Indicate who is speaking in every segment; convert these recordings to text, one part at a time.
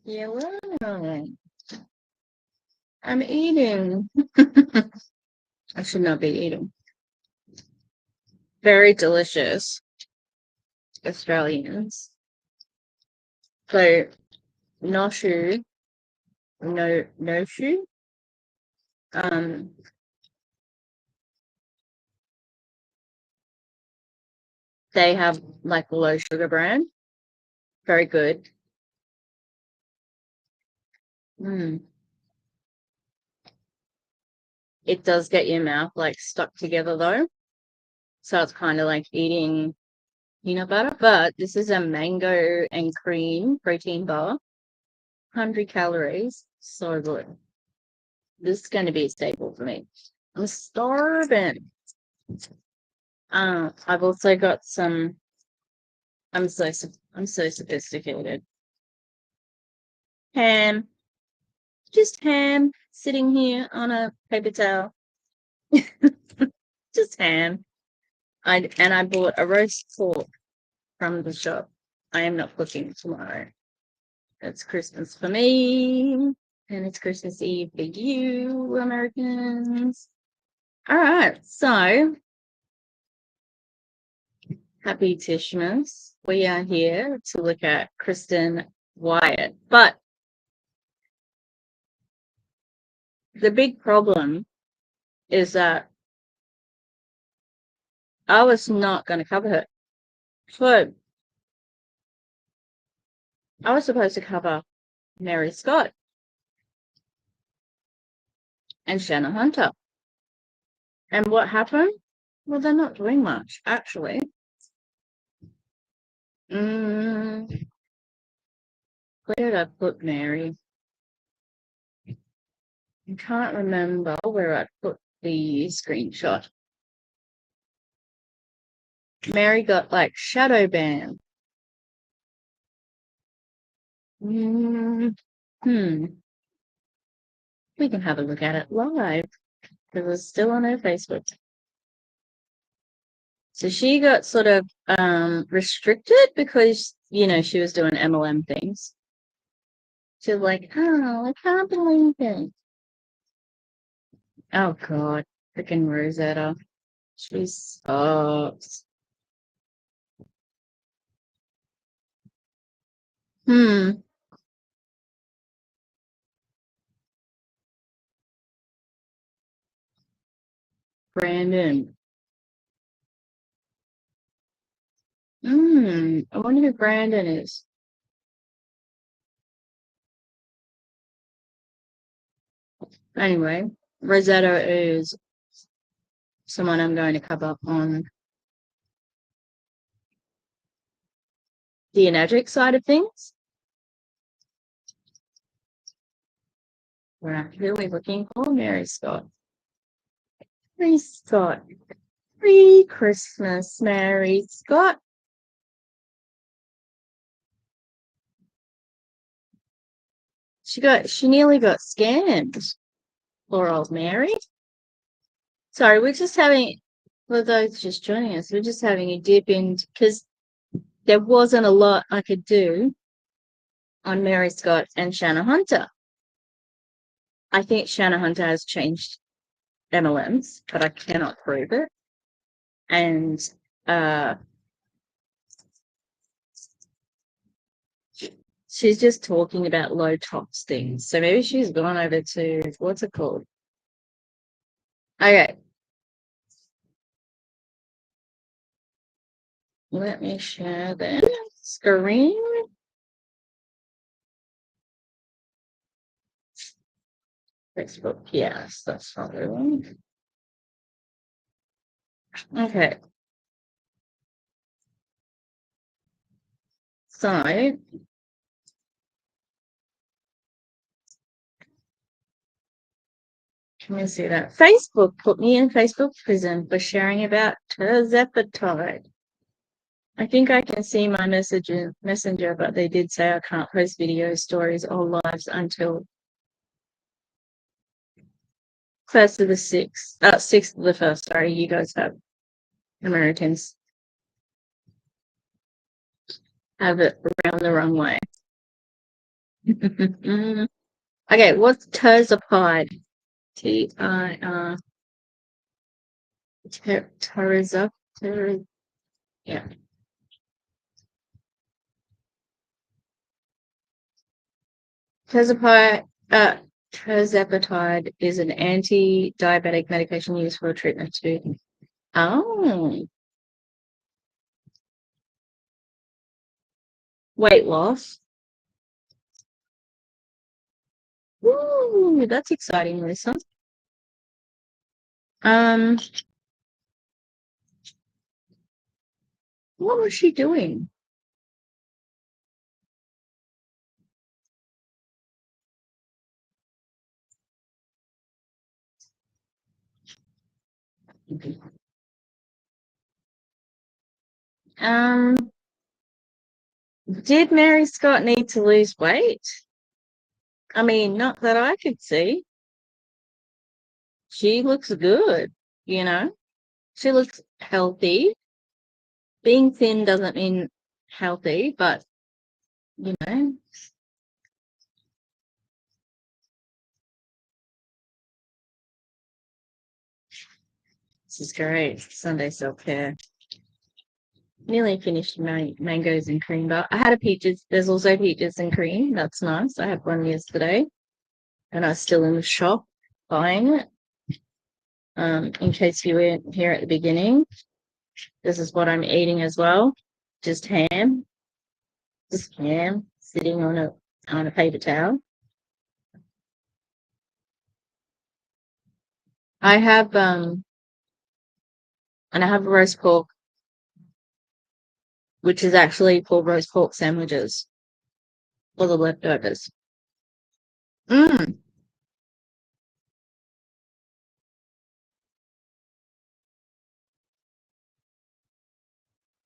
Speaker 1: Yeah, well, I'm eating. I should not be eating. Very delicious Australians. So, noshu, no shoe. Um, they have like low sugar brand. Very good. Mm. It does get your mouth like stuck together though. So it's kind of like eating peanut butter. But this is a mango and cream protein bar. 100 calories. So good. This is going to be a staple for me. I'm starving. I've also got some. I'm so sophisticated. Ham, just ham, sitting here on a paper towel. Just ham. I bought a roast pork from the shop. I am not cooking tomorrow. It's Christmas for me, and it's Christmas Eve for you, Americans. All right, so happy Tishmas. We are here to look at Kristen Wyatt. But the big problem is that I was not going to cover her. So I was supposed to cover Mary Scott and Shanna Hunter. And what happened? Well, they're not doing much, actually. Where did I put Mary? I can't remember where I put the screenshot. Mary got like shadow banned. We can have a look at it live because it's still on her Facebook. So she got sort of restricted because, she was doing MLM things. She's like, oh, I can't believe it. Oh, God. Freaking Rosetta. She sucks. Brandon. I wonder who Brandon is. Anyway, Rosetta is someone I'm going to cover on the energetic side of things. We're actually looking for Mary Scott. Mary Scott. Pre-Christmas Mary Scott. She nearly got scammed. Poor old Mary. Sorry, we're just having, for those just joining us, we're just having a dip in because there wasn't a lot I could do on Mary Scott and Shanna Hunter. I think Shanna Hunter has changed MLMs, but I cannot prove it. And she's just talking about low tox things. So maybe she's gone over to, what's it called? Okay. Let me share the screen. Facebook, yes, that's probably one. Okay. So, can we see that? Facebook put me in Facebook prison for sharing about terzepatide. I think I can see my messenger, but they did say I can't post videos, stories, or lives until 1st of the 6th. 6th of the 1st. Sorry, you guys have Americans have it around the wrong way. Okay, what's terzapide? T-I-R... Terza? Yeah. Terzapide, terzepatide is an anti-diabetic medication used for treatment to... Oh, weight loss. Ooh, that's exciting, Lisa. Um, what was she doing? Um, did Mary Scott need to lose weight? I mean, not that I could see. She looks good, you know? She looks healthy. Being thin doesn't mean healthy, but, you know, this is great. Sunday self-care. Nearly finished my mangoes and cream, but I had a peaches. There's also peaches and cream. That's nice. I had one yesterday, and I was still in the shop buying it. In case you weren't here at the beginning, this is what I'm eating as well. Just ham, sitting on a paper towel. I have and I have roast pork, which is actually called roast pork sandwiches for the leftovers. Mm,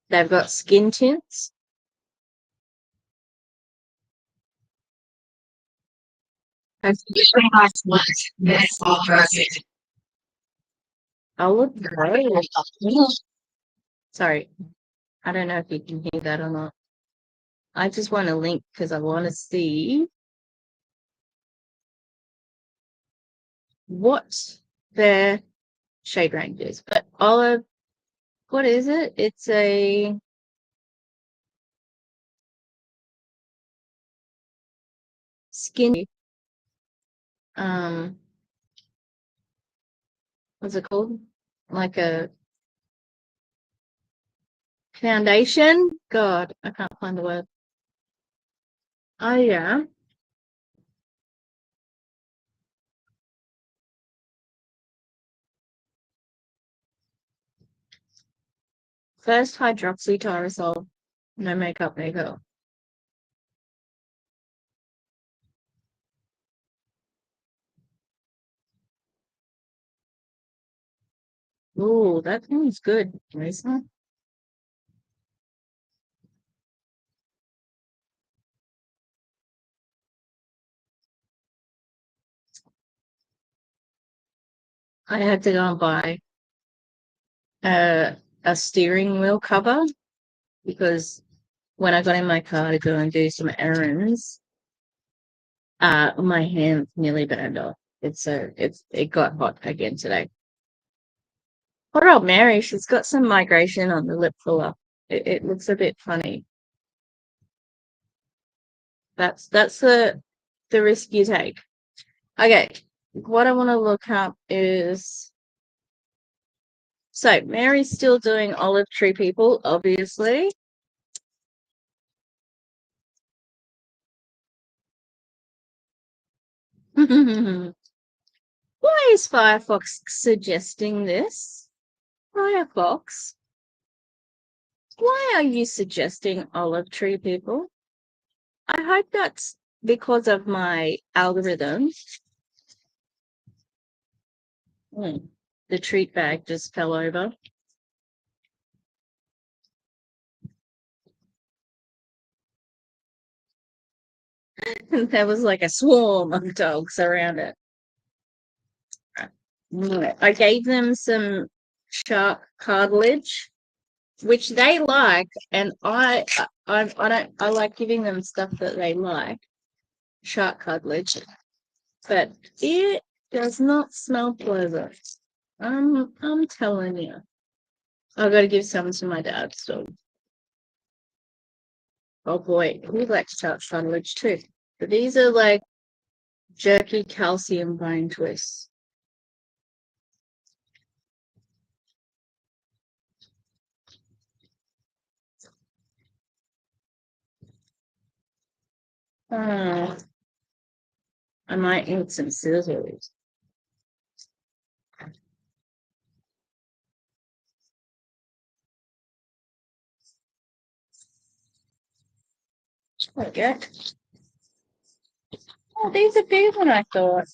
Speaker 1: they've got skin tints. That's usually nice much. That's all dressing. Olive oil. Sorry, I don't know if you can hear that or not. I just want to link because I want to see what their shade range is. But olive, what is it? It's a skin, um, what's it called? Like a foundation? God, I can't find the word. Oh, yeah. First hydroxytyrosol, no makeup, makeup. Ooh, that sounds good, Lisa. I had to go and buy a, a steering wheel cover because when I got in my car to go and do some errands, my hand nearly burned off. It got hot again today. What about Mary? She's got some migration on the lip filler. It looks a bit funny. That's the risk you take. Okay, what I want to look up is so Mary's still doing olive tree people, obviously. Why is Firefox suggesting this? Firefox, why are you suggesting olive tree people? I hope that's because of my algorithm. The treat bag just fell over. There was like a swarm of dogs around it. I gave them some shark cartilage, which they like, and I like giving them stuff that they like. shark cartilage, but it does not smell pleasant. I'm telling you. I've got to give some to my dad. So, oh boy, he likes shark cartilage too. But these are like jerky calcium bone twists. I might need some scissors. Okay. Oh, these are bigger than I thought.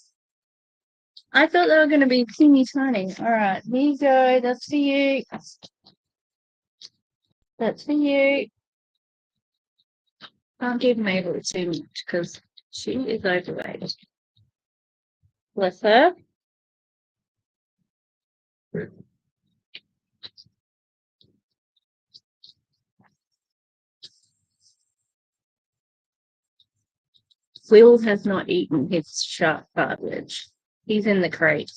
Speaker 1: I thought they were going to be teeny tiny. All right, here you go. That's for you. That's for you. Can't give Mabel too much because she is overweight. Bless her. Will has not eaten his shark cartilage. He's in the crate.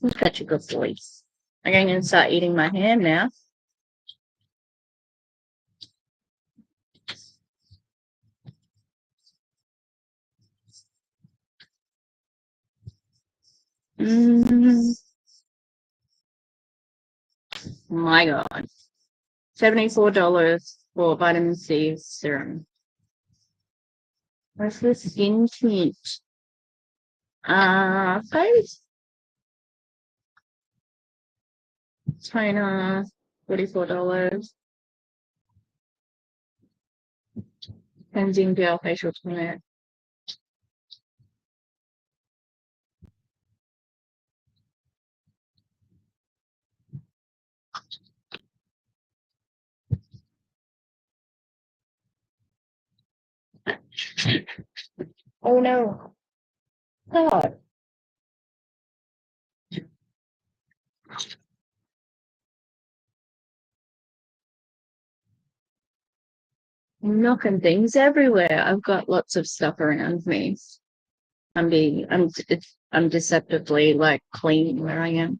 Speaker 1: He's such a good boy. I'm going to start eating my ham now. My God. $74 for vitamin C serum. What's the skin tint? Face toner, $44. Cleansing gel facial toner. Oh no. God. I'm knocking things everywhere. I've got lots of stuff around me. I'm deceptively like clean where I am.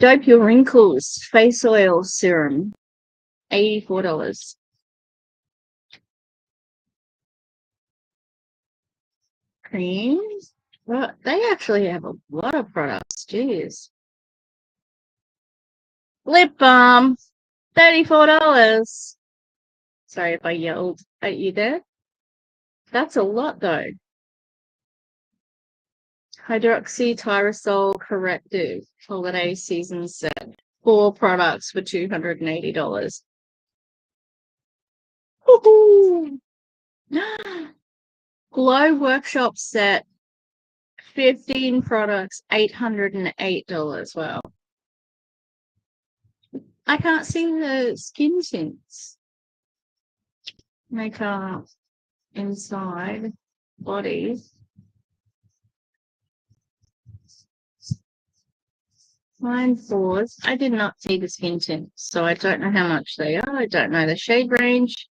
Speaker 1: Dope Your Wrinkles face oil serum, $84. Creams? Well, they actually have a lot of products. Jeez. Lip balm, $34. Sorry if I yelled at you there. That's a lot though. Hydroxytyrosol corrective holiday season set. 4 products for $280. Woohoo! Glow workshop set, 15 products, $808. Wow. I can't see the skin tints. Makeup inside body. Line fours. I did not see the skin tints, so I don't know how much they are. I don't know the shade range.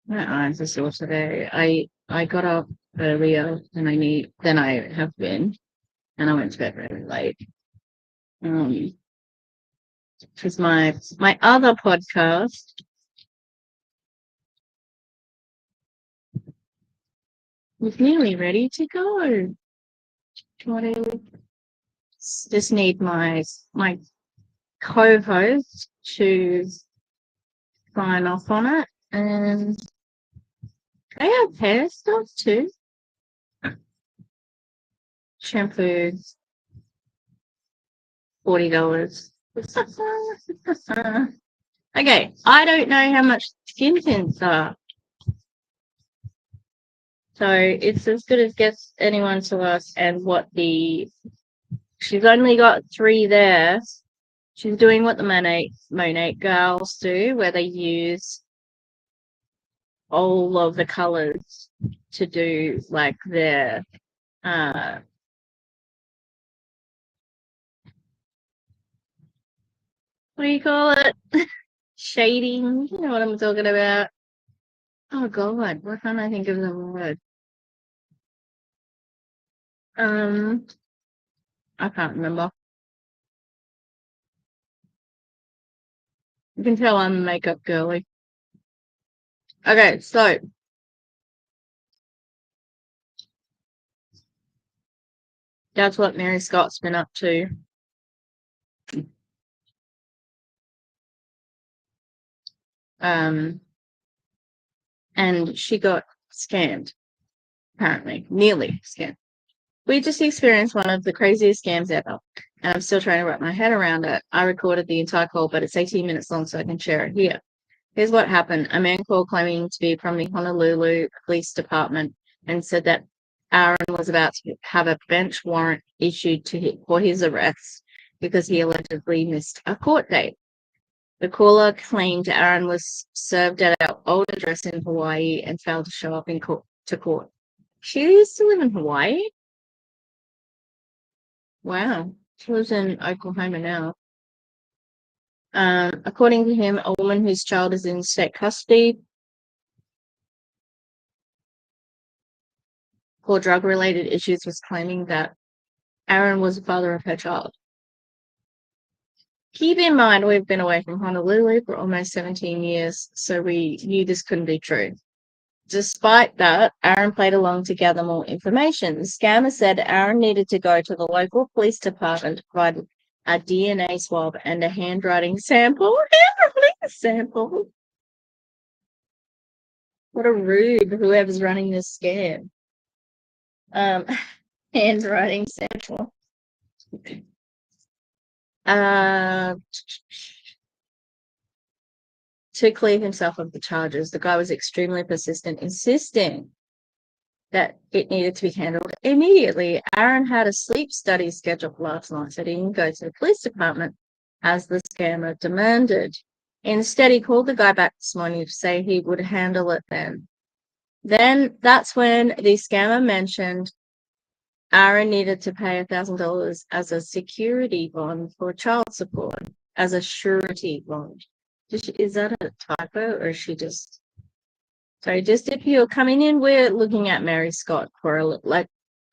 Speaker 1: My eyes are sore today. I got up earlier than I have been, and I went to bed really late. Because my other podcast was nearly ready to go. Just need my co-host to sign off on it, and they have hair stuff too. Shampoo, $40. Okay, I don't know how much skin tints are. So it's as good as gets anyone to ask, and she's only got 3 there. She's doing what the Monet girls do, where they use all of the colors to do like their what do you call it? shading. You know what I'm talking about. Oh God, why can't I think of the word? I can't remember. You can tell I'm a makeup girly. Okay, so that's what Mary Scott's been up to. And she got scammed, apparently, nearly scammed. We just experienced one of the craziest scams ever, and I'm still trying to wrap my head around it. I recorded the entire call, but it's 18 minutes long, so I can share it here. Here's what happened. A man called claiming to be from the Honolulu Police Department and said that Aaron was about to have a bench warrant issued to him for his arrest because he allegedly missed a court date. The caller claimed Aaron was served at our old address in Hawaii and failed to show up in court. She used to live in Hawaii? Wow. She lives in Oklahoma now. According to him, a woman whose child is in state custody for drug-related issues was claiming that Aaron was the father of her child. Keep in mind, we've been away from Honolulu for almost 17 years, so we knew this couldn't be true. Despite that, Aaron played along to gather more information. The scammer said Aaron needed to go to the local police department to provide a DNA swab and a handwriting sample. Handwriting sample? What a rude, whoever's running this scam. Handwriting sample. To clear himself of the charges, the guy was extremely persistent, insisting that it needed to be handled immediately. Aaron had a sleep study scheduled last night, so he didn't go to the police department as the scammer demanded. Instead, he called the guy back this morning to say he would handle it then. Then that's when the scammer mentioned Aaron needed to pay $1,000 as a security bond for child support, as a surety bond. Is that a typo, or is she just... Sorry, just if you're coming in, we're looking at Mary Scott for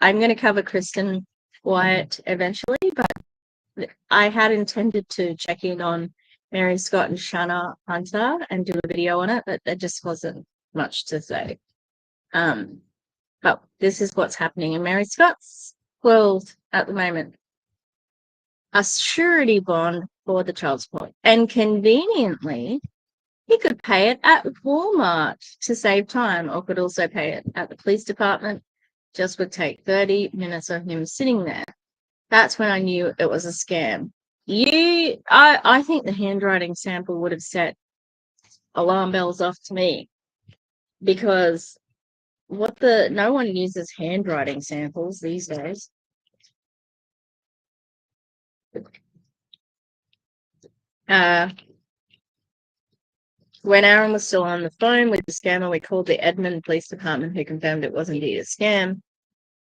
Speaker 1: I'm going to cover Kristen Wyatt eventually, but I had intended to check in on Mary Scott and Shanna Hunter and do a video on it, but there just wasn't much to say. But this is what's happening in Mary Scott's world at the moment. A surety bond for the child support. And conveniently, he could pay it at Walmart to save time, or could also pay it at the police department. Just would take 30 minutes of him sitting there. That's when I knew it was a scam. I think the handwriting sample would have set alarm bells off to me, because no one uses handwriting samples these days. When Aaron was still on the phone with the scammer, we called the Edmond Police Department, who confirmed it was indeed a scam.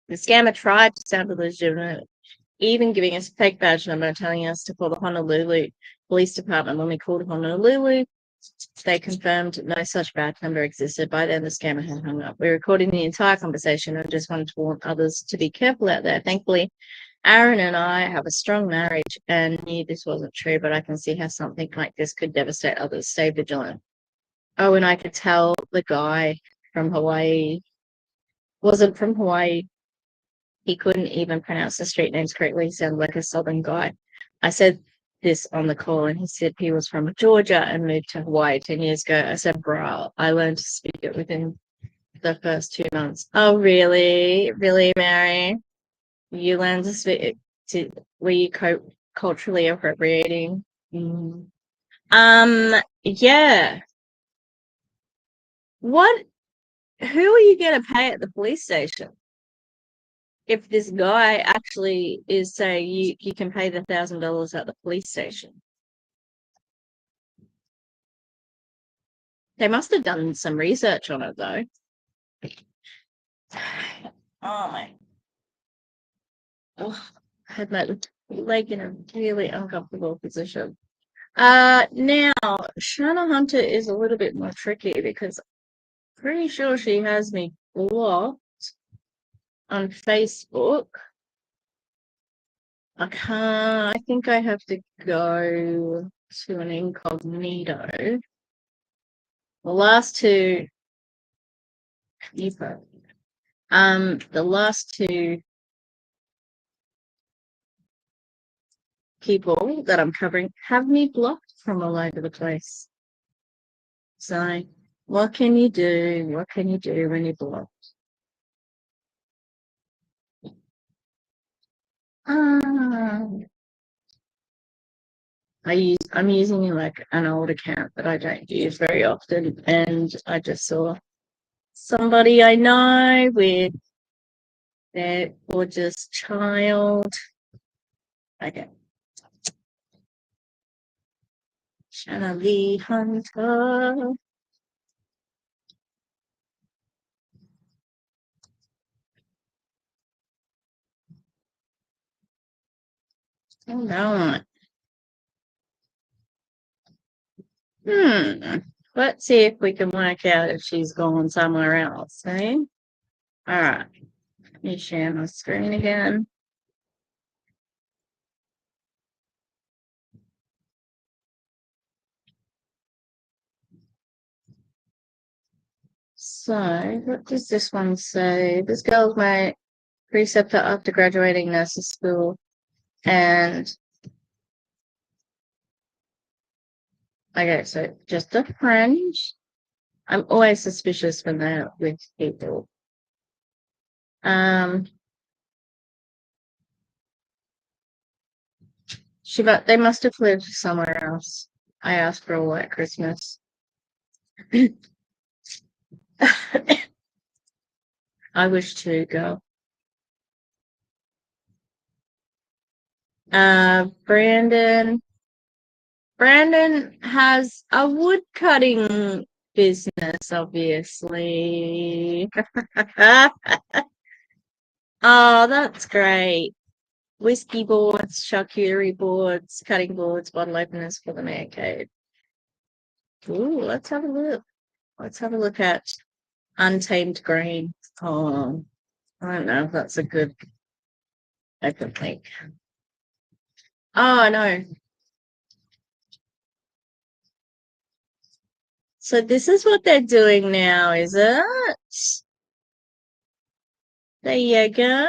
Speaker 1: The scammer tried to sound legitimate, even giving us a fake badge number, telling us to call the Honolulu Police Department. When we called Honolulu, they confirmed no such badge number existed. By then, the scammer had hung up. We recorded the entire conversation and just wanted to warn others to be careful out there. Thankfully, Aaron and I have a strong marriage and knew this wasn't true, but I can see how something like this could devastate others. Stay vigilant. Oh, and I could tell the guy from Hawaii wasn't from Hawaii. He couldn't even pronounce the street names correctly. He sounded like a southern guy. I said this on the call, and he said he was from Georgia and moved to Hawaii 10 years ago. I said, bro, I learned to speak it within the first 2 months. Oh, really? Really, Mary? You learned to speak it? Were you culturally appropriating? Mm. Yeah. What? Who are you going to pay at the police station? If this guy actually is saying you can pay the $1,000 at the police station. They must have done some research on it, though. Oh my. Oh, I had my leg in a really uncomfortable position. Now, Shanna Hunter is a little bit more tricky because I'm pretty sure she has me blocked on Facebook. I think I have to go to an incognito. The last two, the last two people that I'm covering have me blocked from all over the place. So, what can you do? What can you do when you're blocked? I'm using like an old account that I don't use very often, and I just saw somebody I know with their gorgeous child. Okay, Shanna Lee Hunter. Hold on. Let's see if we can work out if she's gone somewhere else, eh? All right. Let me share my screen again. So, what does this one say? This girl's my preceptor after graduating nursery school, and okay, so just a friend. I'm always suspicious when they're with people. They must have lived somewhere else. I asked for a white Christmas. I wish to go. Brandon has a wood cutting business, obviously. Oh, that's great. Whiskey boards, charcuterie boards, cutting boards, bottle openers for the man cave. Ooh, let's have a look. Let's have a look at Untamed Green. Oh, I don't know if that's a good open link. Oh, no. So this is what they're doing now, is it? There you go.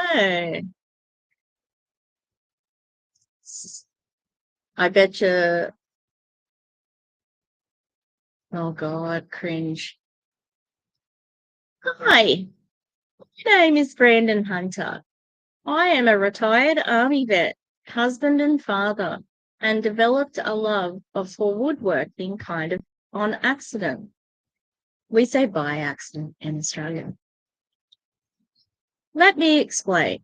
Speaker 1: I bet you. Oh, God, cringe. Hi, my name is Brandon Hunter. I am a retired Army vet, husband and father, and developed a love for woodworking kind of on accident. We say by accident in Australia. Let me explain.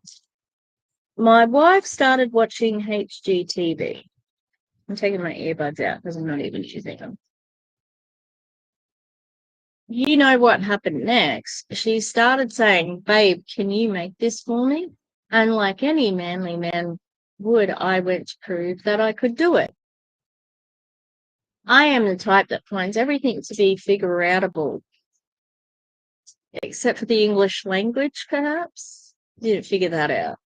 Speaker 1: My wife started watching HGTV. I'm taking my earbuds out because I'm not even using them. You know what happened next? She started saying, "Babe, can you make this for me?" And like any manly man would, I went to prove that I could do it. I am the type that finds everything to be figure-outable, except for the English language, perhaps. Didn't figure that out.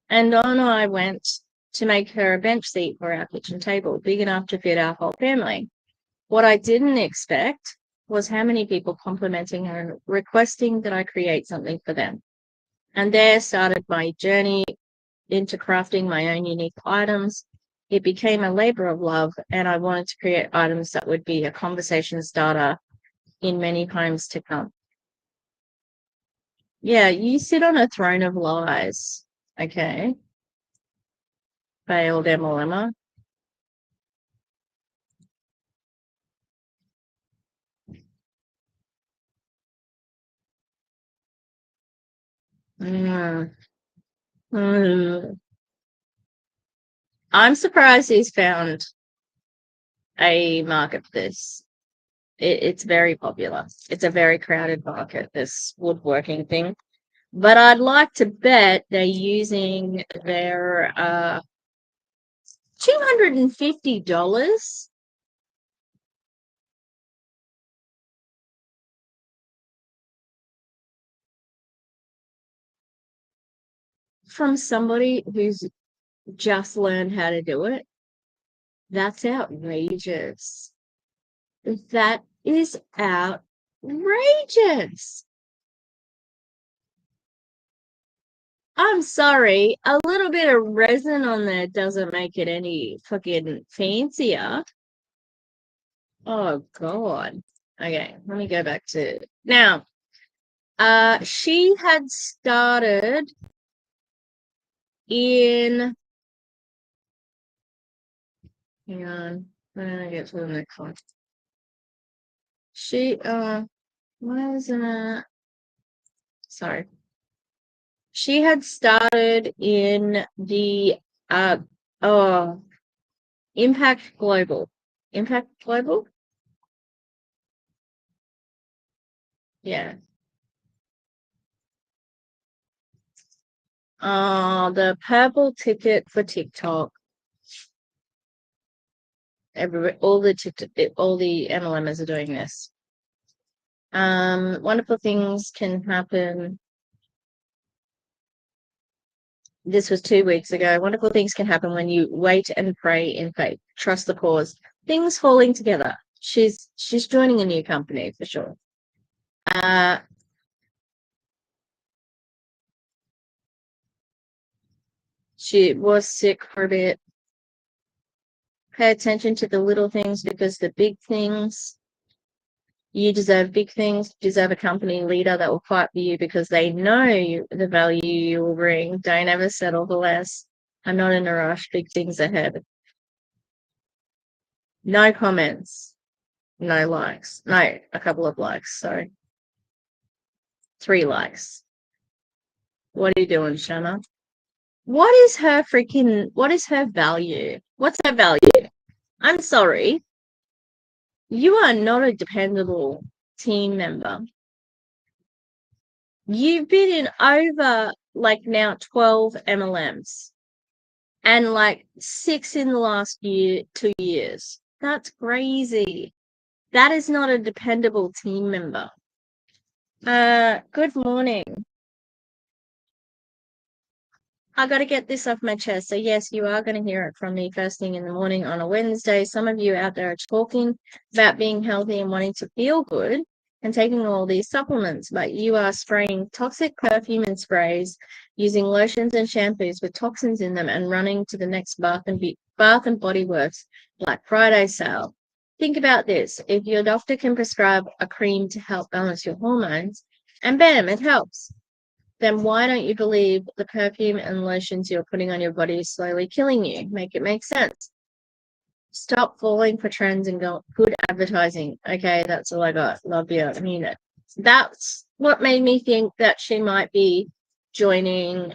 Speaker 1: And on I went to make her a bench seat for our kitchen table, big enough to fit our whole family. What I didn't expect was how many people complimenting her, requesting that I create something for them. And there started my journey into crafting my own unique items. It became a labor of love, and I wanted to create items that would be a conversation starter in many homes to come. Yeah, you sit on a throne of lies. Okay. Failed MLMA. Mm. Mm. I'm surprised he's found a market for this. It's very popular. It's a very crowded market, this woodworking thing. But I'd like to bet they're using their $250 from somebody who's just learned how to do it. That's outrageous. That is outrageous. I'm sorry. A little bit of resin on there doesn't make it any fucking fancier. Oh God. Okay, let me go back to now. She had started in. Hang on. I'm gonna get to the next one. She why isn't it? Sorry. She had started in the oh Impact Global. Impact Global? Yeah. The purple ticket for TikTok. All the MLMers are doing this. Wonderful things can happen. This was 2 weeks ago. Wonderful things can happen when you wait and pray in faith. Trust the cause. Things falling together. She's joining a new company for sure. She was sick for a bit. Pay attention to the little things because the big things, you deserve big things. You deserve a company leader that will fight for you because they know the value you will bring. Don't ever settle for less. I'm not in a rush. Big things ahead. No comments. No likes. No, a couple of likes. Sorry. 3 likes. What are you doing, Shanna? What is her value? What's her value? I'm sorry. You are not a dependable team member. You've been in over now 12 MLMs and 6 in the last 2 years. That's crazy. That is not a dependable team member. Good morning. I got to get this off my chest. So yes, you are going to hear it from me first thing in the morning on a Wednesday. Some of you out there are talking about being healthy and wanting to feel good and taking all these supplements, but you are spraying toxic perfume and sprays, using lotions and shampoos with toxins in them, and running to the next Bath and Body Works Black Friday sale. Think about this. If your doctor can prescribe a cream to help balance your hormones, and bam, it helps, then why don't you believe the perfume and lotions you're putting on your body is slowly killing you? Make it make sense. Stop falling for trends and go good advertising. Okay, that's all I got. Love you. I mean it. That's what made me think that she might be joining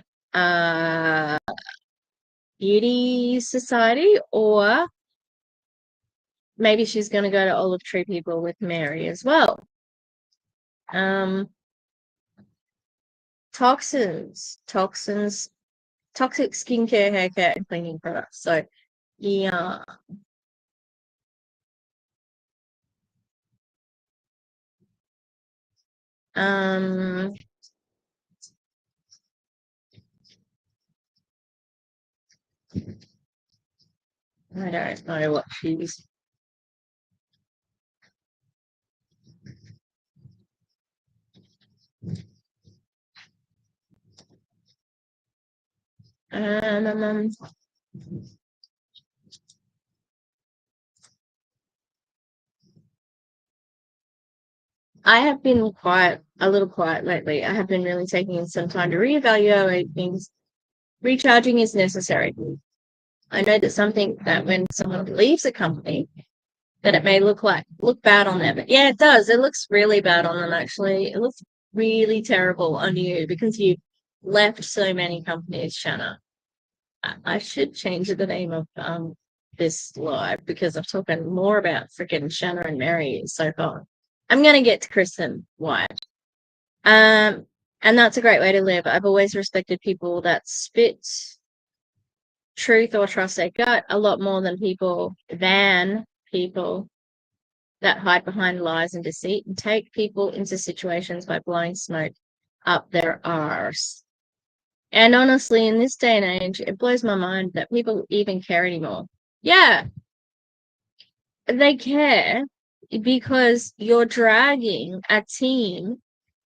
Speaker 1: Beauty Society, or maybe she's going to go to Olive Tree People with Mary as well. Toxins, toxic skincare, hair care, and cleaning products. So, yeah. I don't know what she's. I have been a little quiet lately. I have been really taking some time to reevaluate things. Recharging is necessary. I know that something that when someone leaves a company, that it may look bad on them. But yeah, it does. It looks really bad on them, actually. It looks really terrible on you because you left so many companies, Shanna. I should change the name of this live because I've talking more about freaking Shanna&Mary so far. I'm gonna get to Kristen Wyatt. And that's a great way to live. I've always respected people that spit truth or trust their gut a lot more than people that hide behind lies and deceit and take people into situations by blowing smoke up their arse. And honestly, in this day and age, it blows my mind that people even care anymore. Yeah, they care because you're dragging a team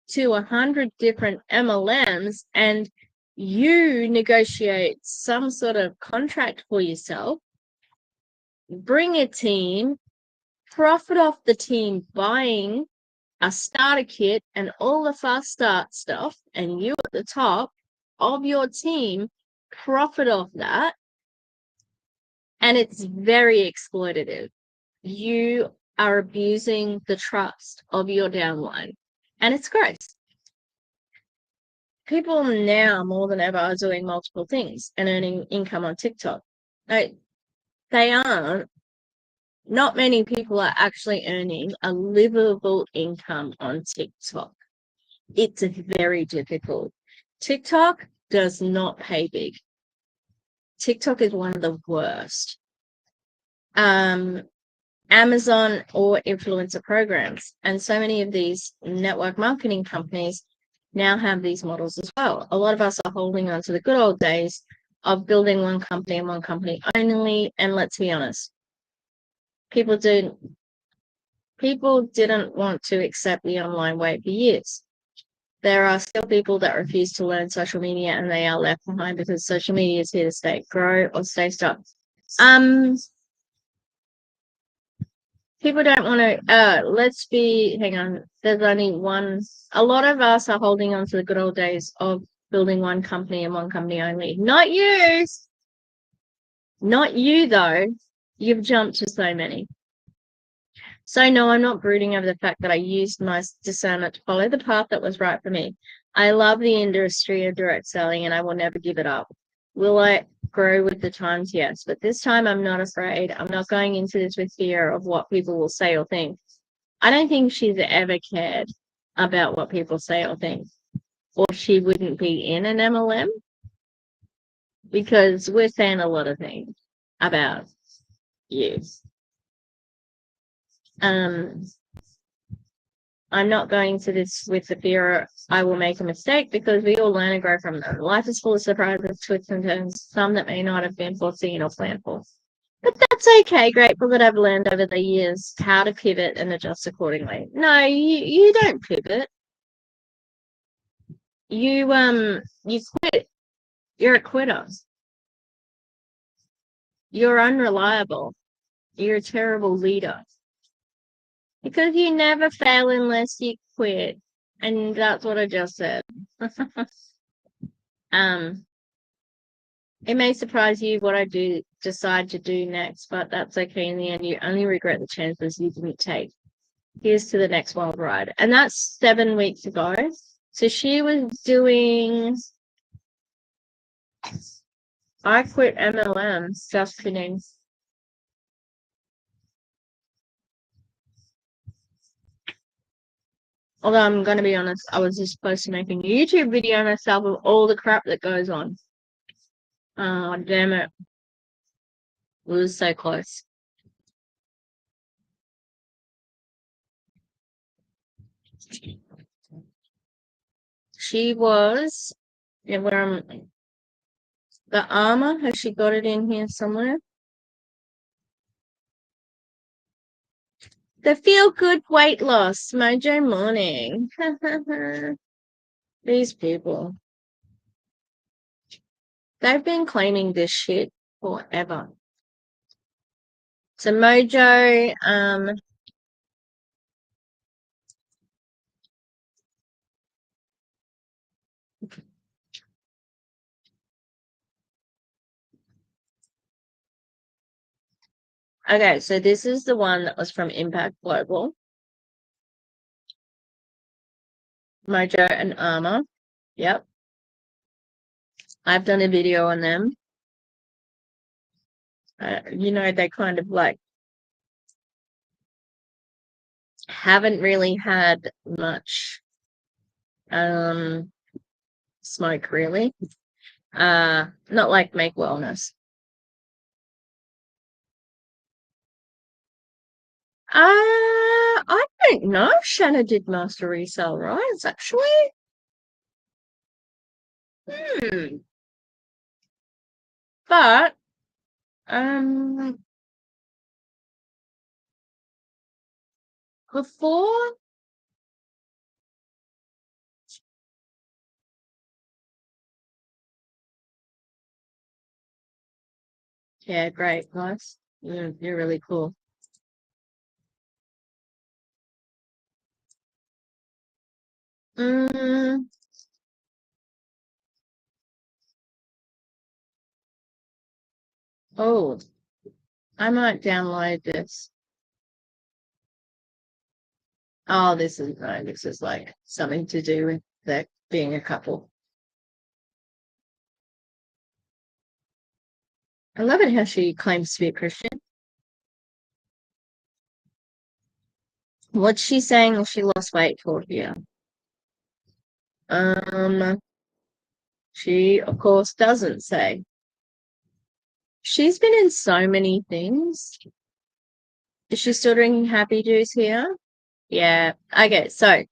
Speaker 1: to 100 different MLMs and you negotiate some sort of contract for yourself, bring a team, profit off the team buying a starter kit and all the fast start stuff, and you at the top of your team profit off that, and it's very exploitative. You are abusing the trust of your downline, and it's gross. People now more than ever are doing multiple things and earning income on TikTok. They aren't. Not many people are actually earning a livable income on TikTok. It's very difficult. TikTok does not pay big. TikTok is one of the worst. Amazon or influencer programs. And so many of these network marketing companies now have these models as well. A lot of us are holding on to the good old days of building one company and one company only. And let's be honest, people didn't want to accept the online way for years. There are still people that refuse to learn social media and they are left behind because social media is here to stay, grow or stay stuck. People don't want to, hang on, there's only one. A lot of us are holding on to the good old days of building one company and one company only. Not you. Not you, though. You've jumped to so many. So, no, I'm not brooding over the fact that I used my discernment to follow the path that was right for me. I love the industry of direct selling and I will never give it up. Will I grow with the times? Yes. But this time I'm not afraid. I'm not going into this with fear of what people will say or think. I don't think she's ever cared about what people say or think, or she wouldn't be in an MLM because we're saying a lot of things about you. I'm not going to this with the fear I will make a mistake because we all learn and grow from them. Life is full of surprises, twists and turns, some that may not have been foreseen or planned for. But that's okay. Grateful that I've learned over the years how to pivot and adjust accordingly. No, you don't pivot. You quit. You're a quitter. You're unreliable. You're a terrible leader. Because you never fail unless you quit. And that's what I just said. It may surprise you what I decide to do next, but that's okay. In the end, you only regret the chances you didn't take. Here's to the next wild ride. And that's 7 weeks ago. So she was doing, I quit MLM, just kidding. Although I'm going to be honest, I was just supposed to make a YouTube video myself of all the crap that goes on. Oh, damn it. It was so close. She was, yeah, where the armor, has she got it in here somewhere? The feel good weight loss, Mojo Morning. These people. They've been claiming this shit forever. So Mojo, okay, so this is the one that was from Impact Global. Mojo and Armor. Yep. I've done a video on them. They kind of like haven't really had much smoke really. Not like Make Wellness. I don't know if Shanna did master resale rights, actually. But, before, yeah, great, nice. You're really cool. Mm, oh, I might download this. Oh, this is no, this is like something to do with that being a couple. I love it how she claims to be a Christian. What's she saying she lost weight for here? Um, she of course doesn't say. She's been in so many things. Is she still drinking happy juice here? Yeah. Okay, so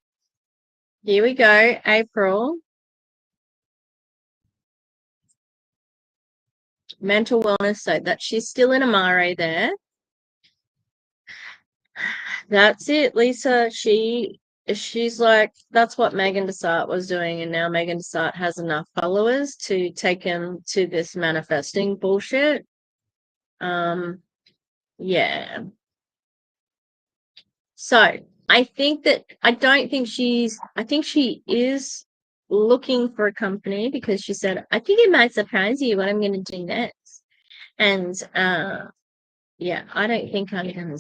Speaker 1: here we go. April. Mental wellness. So that she's still in Amare there. That's it, Lisa. She's like, that's what Megan Desart was doing, and now Megan Desart has enough followers to take him to this manifesting bullshit. Yeah. So I think she is looking for a company because she said, I think it might surprise you what I'm gonna do next. And yeah, I don't think I'm gonna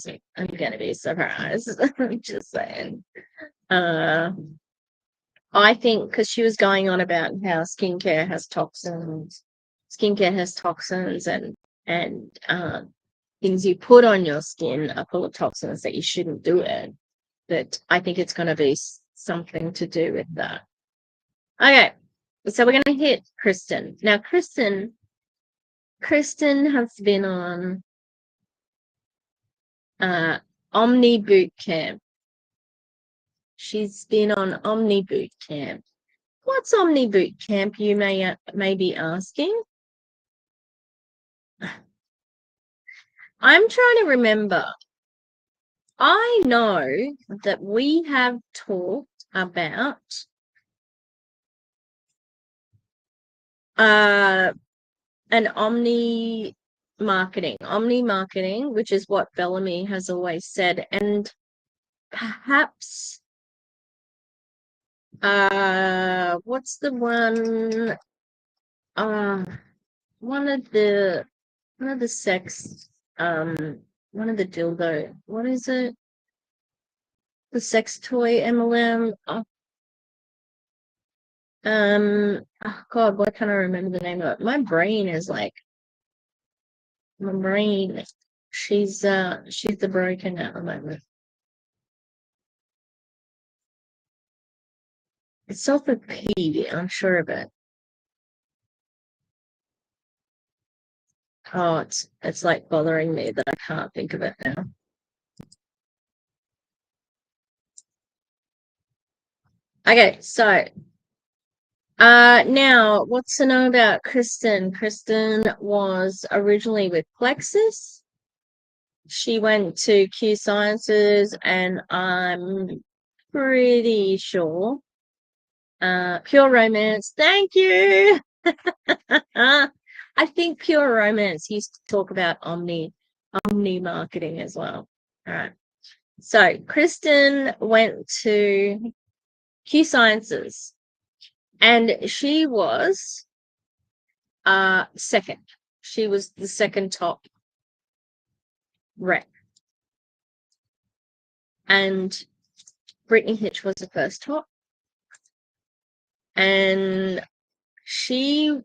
Speaker 1: be surprised. I'm just saying. Uh I think because she was going on about how skincare has toxins and things you put on your skin are full of toxins that you shouldn't do it. But I think it's going to be something to do with that. Okay, so we're going to hit Kristen. Now, Kristen has been on OMNI boot camp. She's been on OMNI boot camp. What's OMNI boot camp? You may be asking. I'm trying to remember. I know that we have talked about an omni marketing, which is what Bellamy has always said, and perhaps what's the one one of the sex one of the dildo, what is it, the sex toy MLM. Oh God, why can't I remember the name of it? My brain is like my brain. She's the broken at the moment. It's off with P, I'm sure of it. Oh, it's like bothering me that I can't think of it now. Okay, so now what's to know about Kristen? Kristen was originally with Plexus. She went to Q Sciences, and I'm pretty sure Pure Romance. Thank you. I think Pure Romance used to talk about Omni marketing as well. All right. So Kristen went to Q Sciences, and she was second. She was the second top rep, and Brittany Hitch was the first top, and she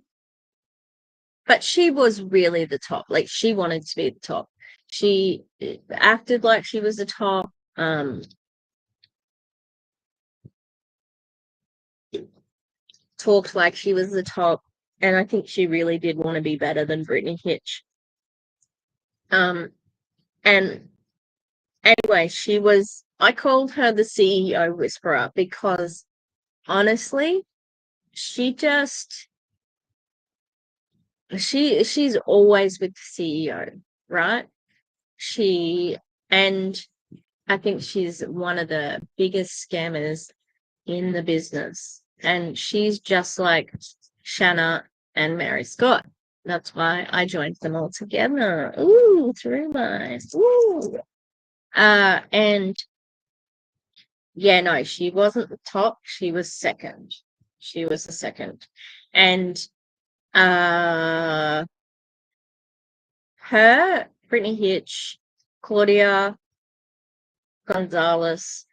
Speaker 1: was really the top. Like, she wanted to be the top. She acted like she was the top. Talked like she was the top, and I think she really did want to be better than Brittany Hitch. And Anyway, I called her the CEO whisperer because honestly, she just, she's always with the CEO, right? She, and I think she's one of the biggest scammers in the business. And she's just like Shanna and Mary Scott. That's why I joined them all together. Ooh, through my, ooh. And yeah, no, she wasn't the top. She was second. She was the second. And uh her, Brittany Hitch, Claudia Gonzalez,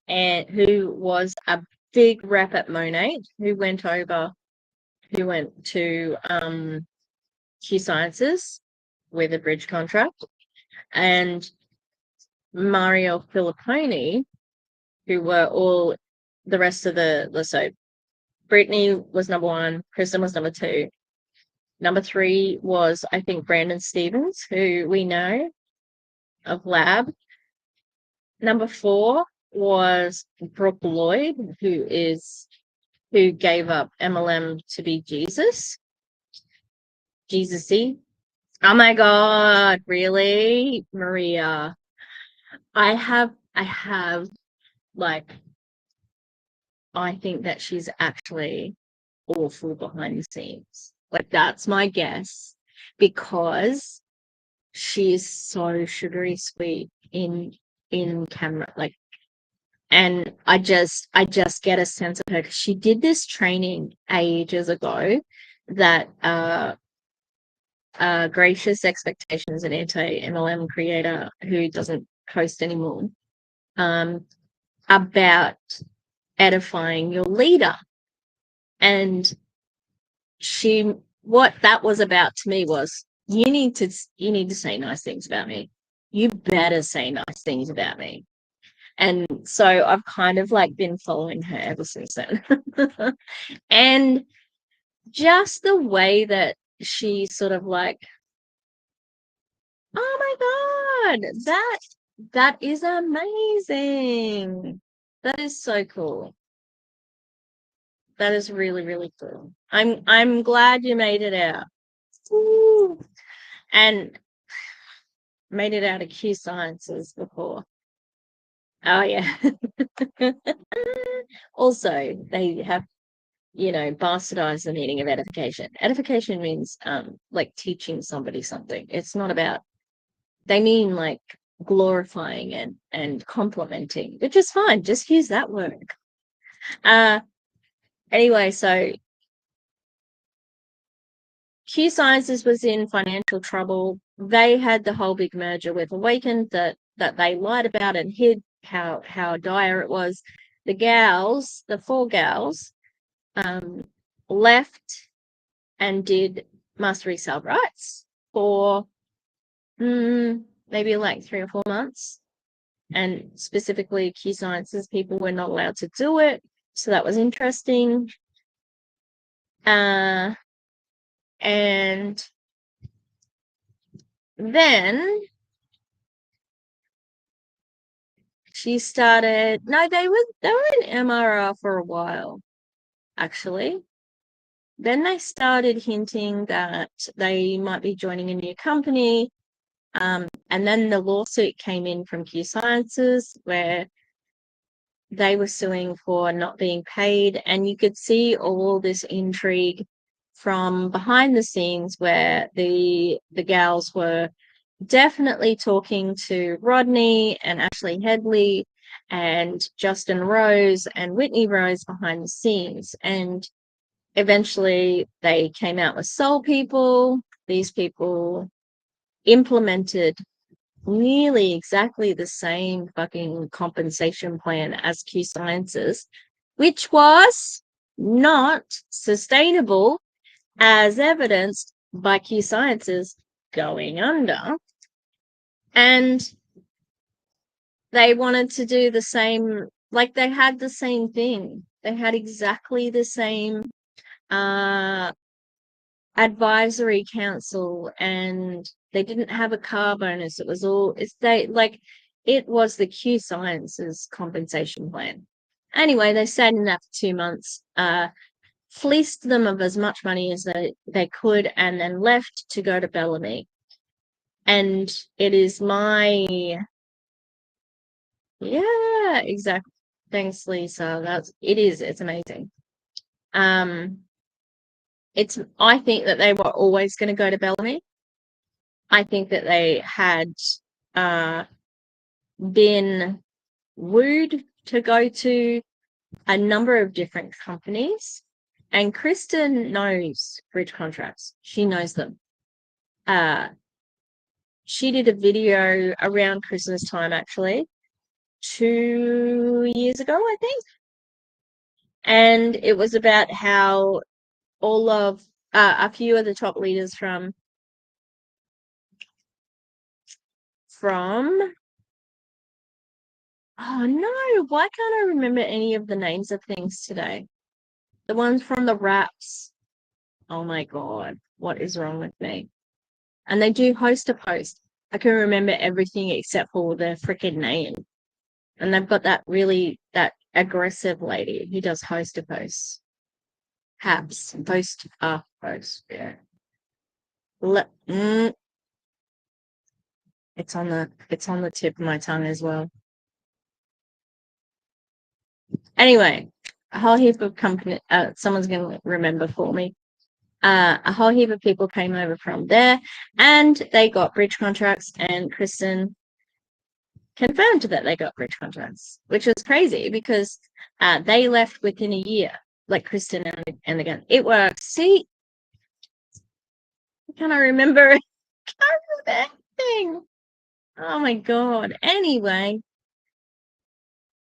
Speaker 1: and who was a big rep at Monet, who went to Q Sciences with a bridge contract, and Mario Filipponi, who were all the rest of so Brittany was number one, Kristen was number two. Number three was, I think, Brandon Stevens, who we know of Lab. Number four was Brooke Lloyd, who gave up MLM to be Jesus-y. Oh my God, really? Maria. I have like, I think that she's actually awful behind the scenes. Like, that's my guess, because she's so sugary sweet in camera, like, and I just get a sense of her because she did this training ages ago that Gracious Expectations, an anti-MLM creator who doesn't post anymore, um, about edifying your leader. And what that was about to me was, you need to say nice things about me. You better say nice things about me. And so I've kind of like been following her ever since then. And just the way that she sort of like, oh my God, that is amazing. That is so cool. That is really, really cool. I'm glad you made it out. Woo. And made it out of Q Sciences before. Oh yeah. Also, they have, bastardized the meaning of edification. Edification means like teaching somebody something. It's not about, they mean like glorifying and complimenting, which is fine. Just use that word. Anyway, so Q Sciences was in financial trouble. They had the whole big merger with Awakened that they lied about and hid how dire it was. The four gals, left and did master resale rights for maybe like 3 or 4 months. And specifically Q Sciences people were not allowed to do it. So that was interesting. And then she started, no, they were in MRR for a while, actually. Then they started hinting that they might be joining a new company. And then the lawsuit came in from Q Sciences where they were suing for not being paid. And you could see all this intrigue from behind the scenes where the gals were definitely talking to Rodney and Ashley Headley and Justin Rose and Whitney Rose behind the scenes. And eventually they came out with Soul People. These people implemented nearly exactly the same fucking compensation plan as Q Sciences, which was not sustainable, as evidenced by Q Sciences going under. And they wanted to do the same, like they had the same thing. They had exactly the same advisory council and They didn't have a car bonus. It was it was the Q Sciences compensation plan. Anyway, they stayed in that for 2 months, fleeced them of as much money as they could, and then left to go to Bellame. And it is yeah, exactly. Thanks, Lisa. It's amazing. I think that they were always going to go to Bellamy. I think that they had been wooed to go to a number of different companies, and Kristen knows bridge contracts. She knows them. She did a video around Christmas time, actually, 2 years ago, I think, and it was about how all of a few of the top leaders from oh no, why can't I remember any of the names of things today? The ones from the raps. Oh my god, what is wrong with me? And they do host a post. I can remember everything except for the freaking name. And they've got that aggressive lady who does host a post. Haps. Post post. Yeah. It's on the tip of my tongue as well. Anyway, a whole heap of company. Someone's going to remember for me. A whole heap of people came over from there, and they got bridge contracts. And Kristen confirmed that they got bridge contracts, which was crazy because they left within a year, like Kristen and again. It worked. See, can I remember? Can't remember anything. Oh my god. Anyway,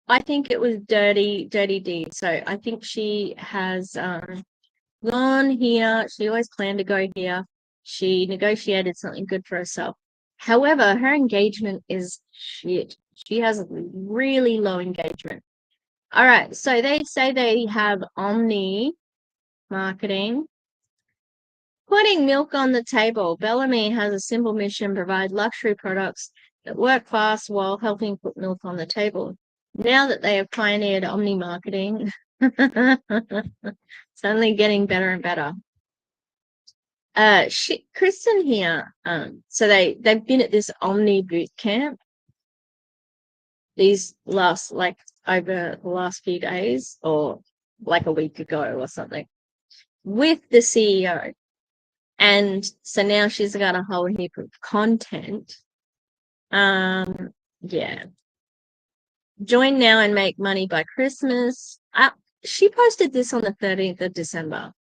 Speaker 1: I think it was dirty deed. So I think she has gone here. She always planned to go here. She negotiated something good for herself. However, her engagement is shit. She has really low engagement. All right, so they say they have OMNI marketing. Putting milk on the table. Bellamy has a simple mission: provide luxury products that work fast while helping put milk on the table. Now that they have pioneered OMNI marketing, it's only getting better and better. Kristen here. So they've been at this OMNI boot camp these over the last few days, or like a week ago or something, with the CEO. And so now she's got a whole heap of content. Yeah. Join now and make money by Christmas. She posted this on the 13th of December.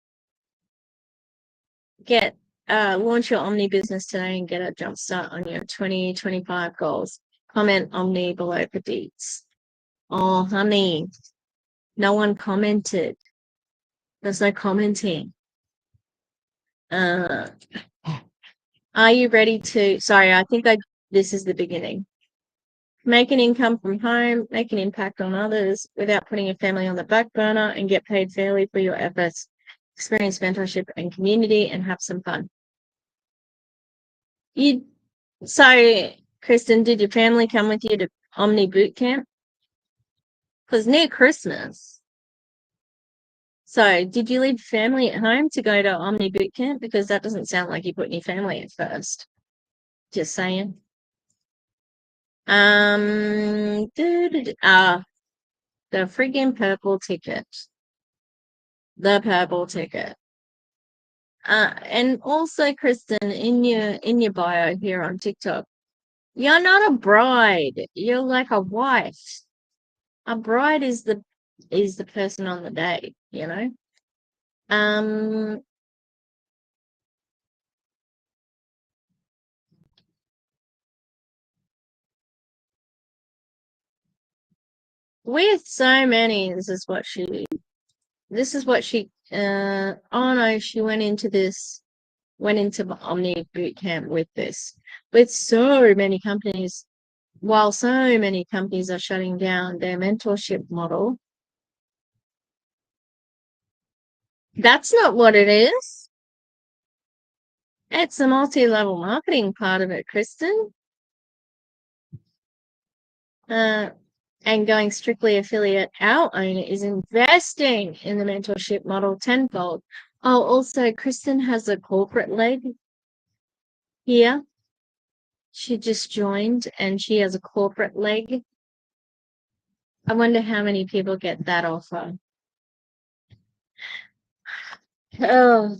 Speaker 1: Launch your OMNI business today and get a jump start on your 2025 goals. Comment OMNI below for deets. Oh, honey, no one commented. There's no commenting. Are you ready to? Sorry, I think this is the beginning. Make an income from home, make an impact on others without putting your family on the back burner, and get paid fairly for your efforts. Experience mentorship and community and have some fun. So, Kristen, did your family come with you to OMNI boot camp? Because near Christmas. So, did you leave family at home to go to OMNI boot camp? Because that doesn't sound like you put any family at first. Just saying. The friggin' purple ticket. The purple ticket. And also, Kristen, in your bio here on TikTok, you're not a bride. You're like a wife. A bride is the person on the day, you know. With so many, this is what she oh no, she went into OMNI boot camp with this. With so many companies, while so many companies are shutting down their mentorship model. That's not what it is. It's the multi-level marketing part of it, Kristen. And going strictly affiliate, our owner is investing in the mentorship model tenfold. Oh, also, Kristen has a corporate leg here. She just joined and she has a corporate leg. I wonder how many people get that offer. Oh.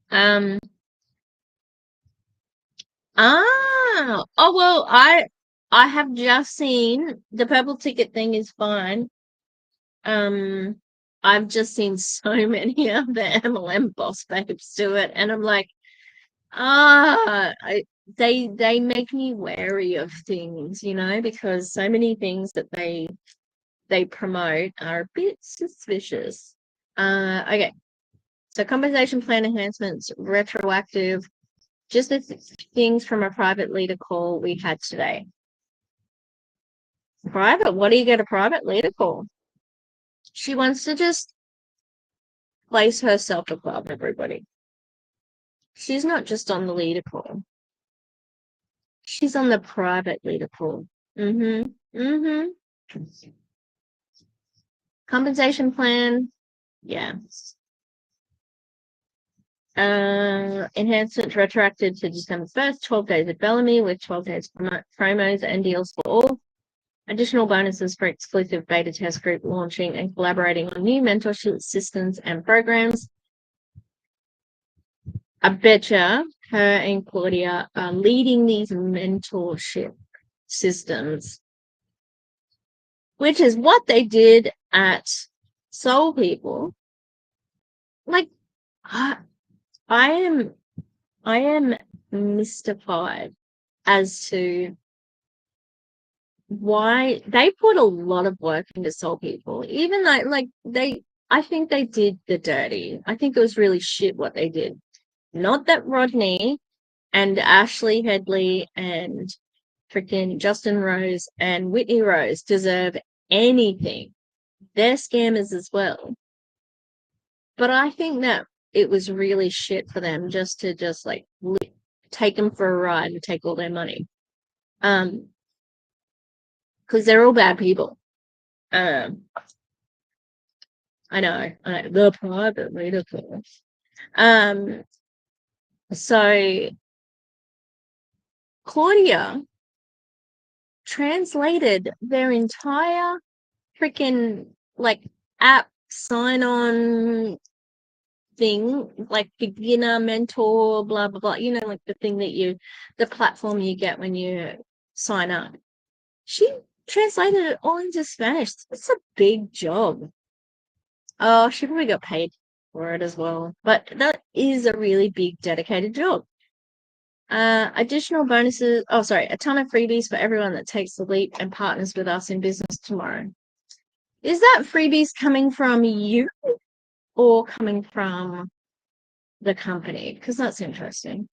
Speaker 1: Um. Oh well, I have just seen the purple ticket thing is fine. Um, I've just seen so many of the MLM boss babes do it, and I'm like, they make me wary of things, because so many things that they promote are a bit suspicious. Okay. So compensation plan enhancements, retroactive, just the things from a private leader call we had today. Private? What do you get a private leader call? She wants to just place herself above everybody. She's not just on the leader call. She's on the private leader call. Compensation plan. Yeah. Enhancements retroactive to December 1st, 12 days at Bellame with 12 days promos and deals for all. Additional bonuses for exclusive beta test group launching and collaborating on new mentorship systems and programs. I betcha her and Claudia are leading these mentorship systems, which is what they did at Soul People. Like, I am mystified as to why they put a lot of work into Soul People, even though I think they did the dirty. I think it was really shit what they did. Not that Rodney and Ashley Headley and freaking Justin Rose and Whitney Rose deserve anything. They're scammers as well. But I think that it was really shit for them just to take them for a ride and take all their money. Because they're all bad people. I know, the private leader course. So Claudia translated their entire freaking app sign on thing, like beginner mentor, blah blah blah. Like the thing the platform you get when you sign up. She translated it all into Spanish. It's a big job. Oh, she probably got paid for it as well. But that is a really big dedicated job. Additional bonuses. Oh, sorry, a ton of freebies for everyone that takes the leap and partners with us in business tomorrow. Is that freebies coming from you or coming from the company? Because that's interesting.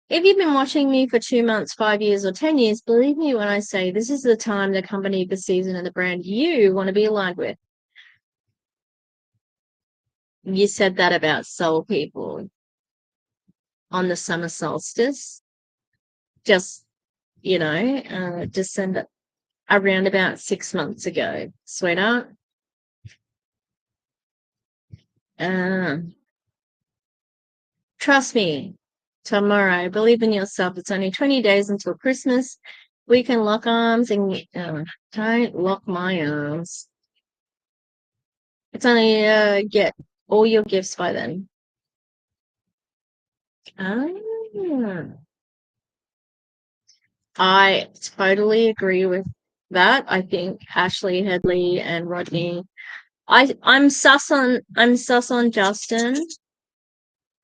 Speaker 1: If you've been watching me for 2 months, 5 years, or 10 years, believe me when I say this is the time, the company, the season, and the brand you want to be aligned with. You said that about Soul People on the summer solstice, just, December, around about 6 months ago, sweetheart. Trust me, tomorrow, believe in yourself. It's only 20 days until Christmas. We can lock arms and don't lock my arms. It's only get all your gifts by then. I totally agree with that. I think Ashley Headley and Rodney. I'm sus on Justin.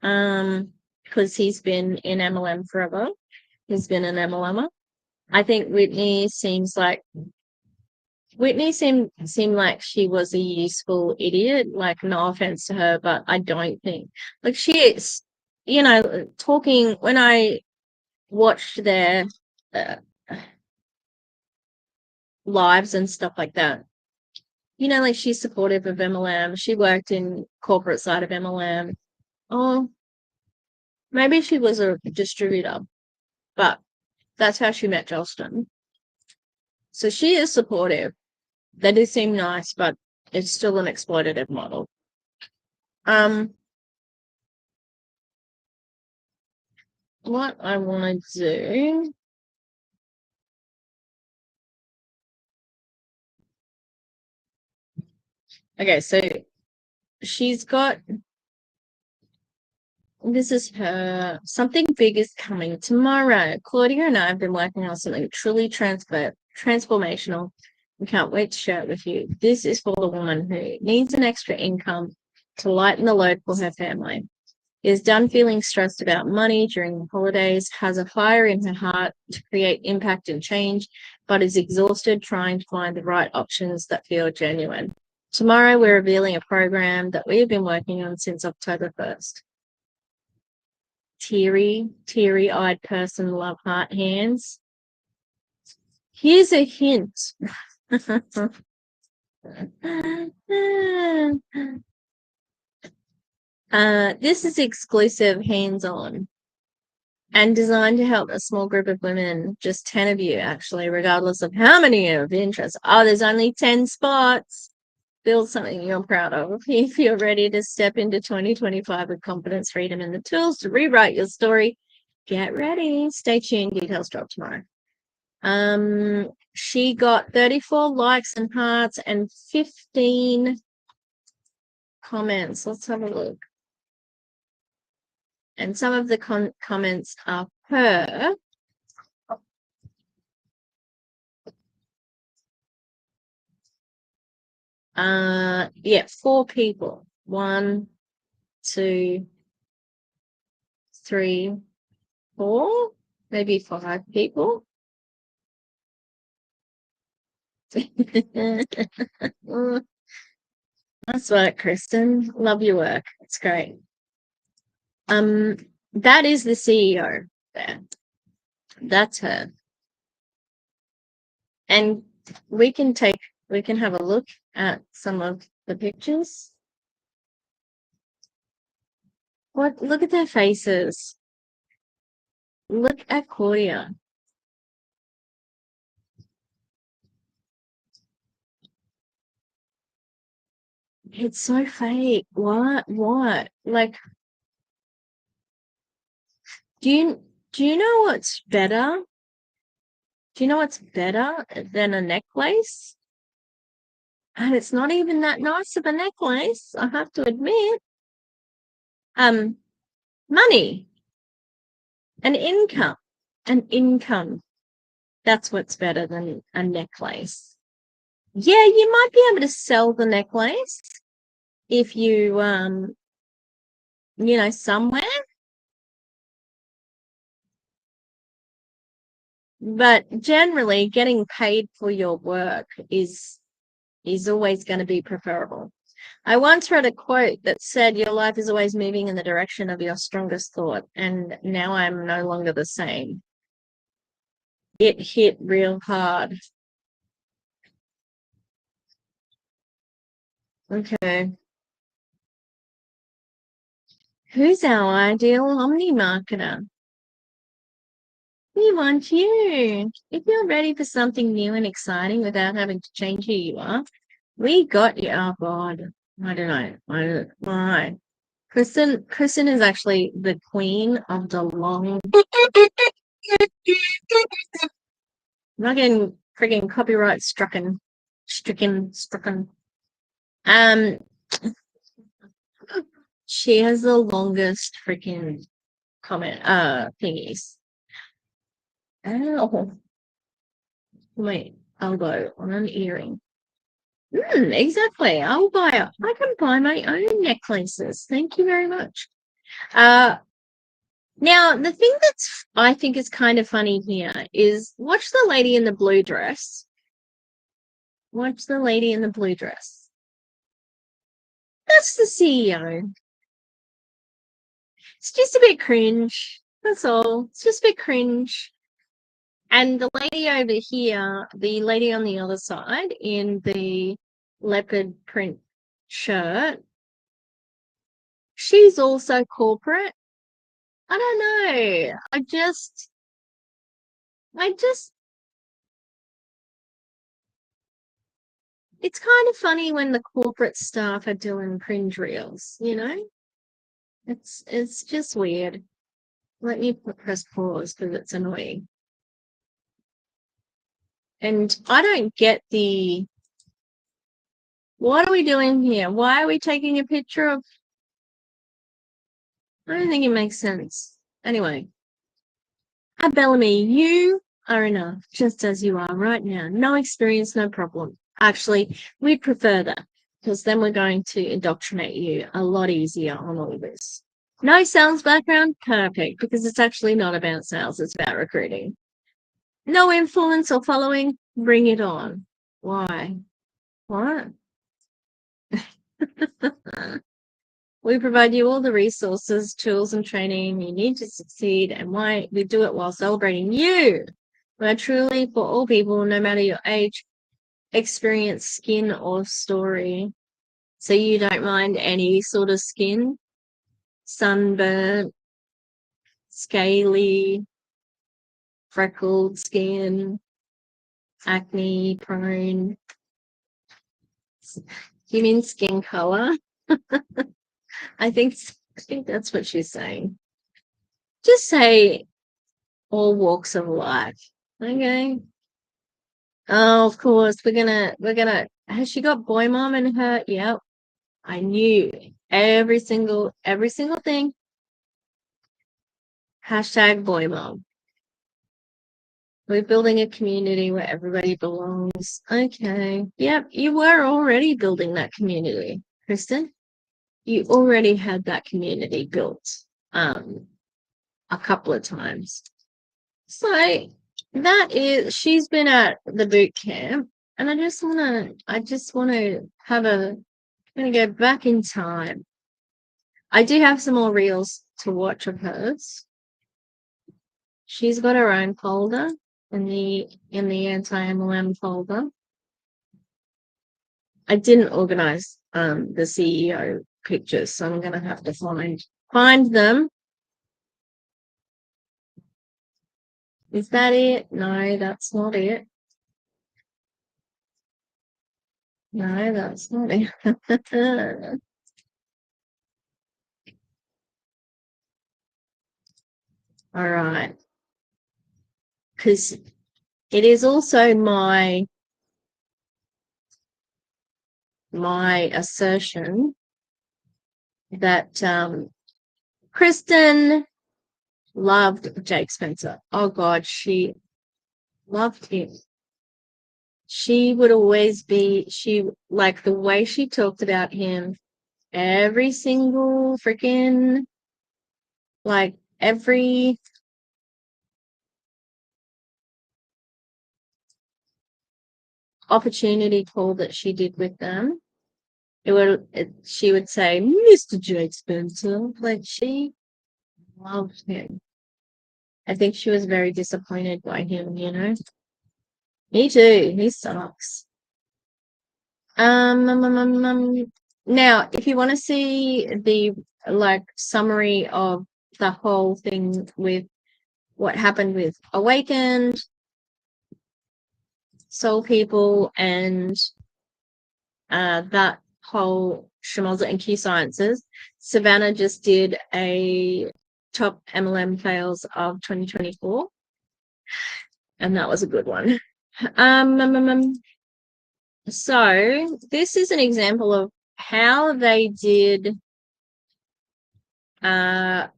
Speaker 1: Because he's been in MLM forever. He's been an MLMer. I think Whitney seemed like she was a useful idiot. Like, no offense to her, but I don't think she is. Talking when I watched their uh, lives and stuff like that. like she's supportive of MLM. She worked in corporate side of MLM. Oh, maybe she was a distributor, but that's how she met Justin. So she is supportive. They do seem nice, but it's still an exploitative model. What I want to do. Okay, so she's got. This is her. Something big is coming tomorrow. Claudia and I have been working on something truly transformational. We can't wait to share it with you. This is for the woman who needs an extra income to lighten the load for her family. Is done feeling stressed about money during the holidays, has a fire in her heart to create impact and change, but is exhausted trying to find the right options that feel genuine. Tomorrow, we're revealing a program that we have been working on since October 1st. Teary-eyed person, love heart hands. Here's a hint. This is exclusive hands-on and designed to help a small group of women, just 10 of you actually, regardless of how many of interest. Oh, there's only 10 spots. Build something you're proud of. If you're ready to step into 2025 with confidence, freedom, and the tools to rewrite your story, get ready. Stay tuned. Details drop tomorrow. She got 34 likes and hearts and 15 comments. Let's have a look. And some of the comments are her. Yeah, 4 people. 1, 2, 3, 4, maybe 5 people. That's right, Kristen. Love your work. It's great. That is the CEO there. That's her. And we can have a look at some of the pictures. Look at their faces. Look at Claudia. It's so fake. What? Like, do you know what's better? Do you know what's better than a necklace? And it's not even that nice of a necklace, I have to admit. Money. An income. An income. That's what's better than a necklace. Yeah, you might be able to sell the necklace if you somewhere. But generally getting paid for your work is always going to be preferable. I once read a quote that said your life is always moving in the direction of your strongest thought, and now I'm no longer the same. It hit real hard. Okay. Who's our ideal OMNI marketer? We want you. If you're ready for something new and exciting without having to change who you are, we got you. Oh God, I don't know. Why? Kristen is actually the queen of the long. I'm not getting freaking copyright stricken. Um, she has the longest freaking comment thingies. Ow. Wait, elbow on an earring. Exactly. I can buy my own necklaces. Thank you very much. Now the thing that's I think is kind of funny here is watch the lady in the blue dress. Watch the lady in the blue dress. That's the CEO. It's just a bit cringe. That's all. It's just a bit cringe. And the lady over here, the lady on the other side in the leopard print shirt. She's also corporate. I don't know. I just, it's kind of funny when the corporate staff are doing cringe reels, you know? It's just weird. Let me press pause because it's annoying. And I don't get what are we doing here? Why are we taking a picture of, I don't think it makes sense. Anyway, at Bellame, you are enough just as you are right now. No experience, no problem. Actually, we'd prefer that because then we're going to indoctrinate you a lot easier on all this. No sales background, perfect, because it's actually not about sales, it's about recruiting. No influence or following, bring it on. Why? What? We provide you all the resources, tools, and training you need to succeed, and why we do it while celebrating you. We're truly for all people, no matter your age, experience, skin, or story. So you don't mind any sort of skin, sunburnt, scaly, freckled skin, acne prone. You mean skin color? I think that's what she's saying. Just say all walks of life. Okay. Oh, of course. We're gonna has she got boy mom in her? Yep. I knew every single thing. Hashtag boy mom. We're building a community where everybody belongs. Okay. Yep, you were already building that community, Kristen. You already had that community built a couple of times. So that is, she's been at the boot camp, and I just wanna have I'm gonna go back in time. I do have some more reels to watch of hers. She's got her own folder in the anti-MLM folder. I didn't organize the CEO pictures, so I'm gonna have to find them. Is that it? No, that's not it. No, that's not it. All right. Because it is also my assertion that Kristen loved Jake Spencer. Oh God, she loved him. She would always be, like the way she talked about him, every single freaking, like every opportunity call that she did with them, she would say, Mr. Jake Spencer. Like she loved him. I think she was very disappointed by him, you know. Me too. He sucks. Now, if you want to see the summary of the whole thing with what happened with Awakened, Soul People, and that whole Schmoza and Q Sciences, Savannah just did a top MLM fails of 2024, and that was a good one. So this is an example of how they did the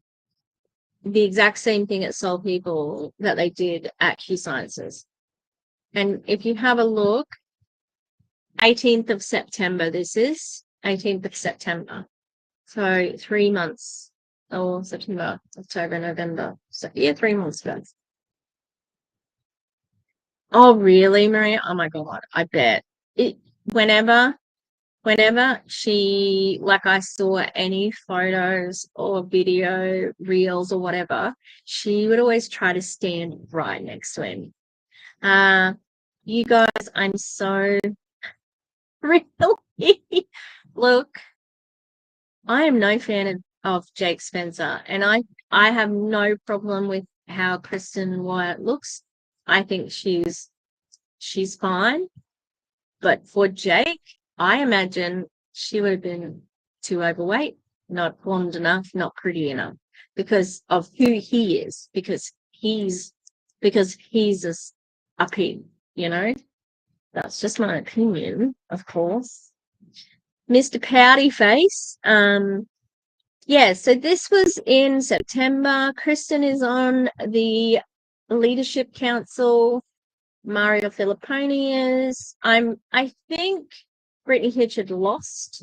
Speaker 1: exact same thing at Soul People that they did at Q Sciences. And if you have a look, 18th of September, this is 18th of September. So 3 months, or September, October, November. So yeah, 3 months ago. Oh, really, Maria? Oh my God, I bet. Whenever she, like I saw any photos or video reels or whatever, she would always try to stand right next to him. You guys, I'm so Really? Look, I am no fan of Jake Spencer, and I have no problem with how Kristen Wyatt looks. I think she's fine. But for Jake, I imagine she would have been too overweight, not blonde enough, not pretty enough, because of who he is, because he's a pig, you know? That's just my opinion, of course. Mr. Pouty Face. Yeah, so this was in September. Kristen is on the Leadership Council. Mario Filipponi is. I think Brittany Hitch had left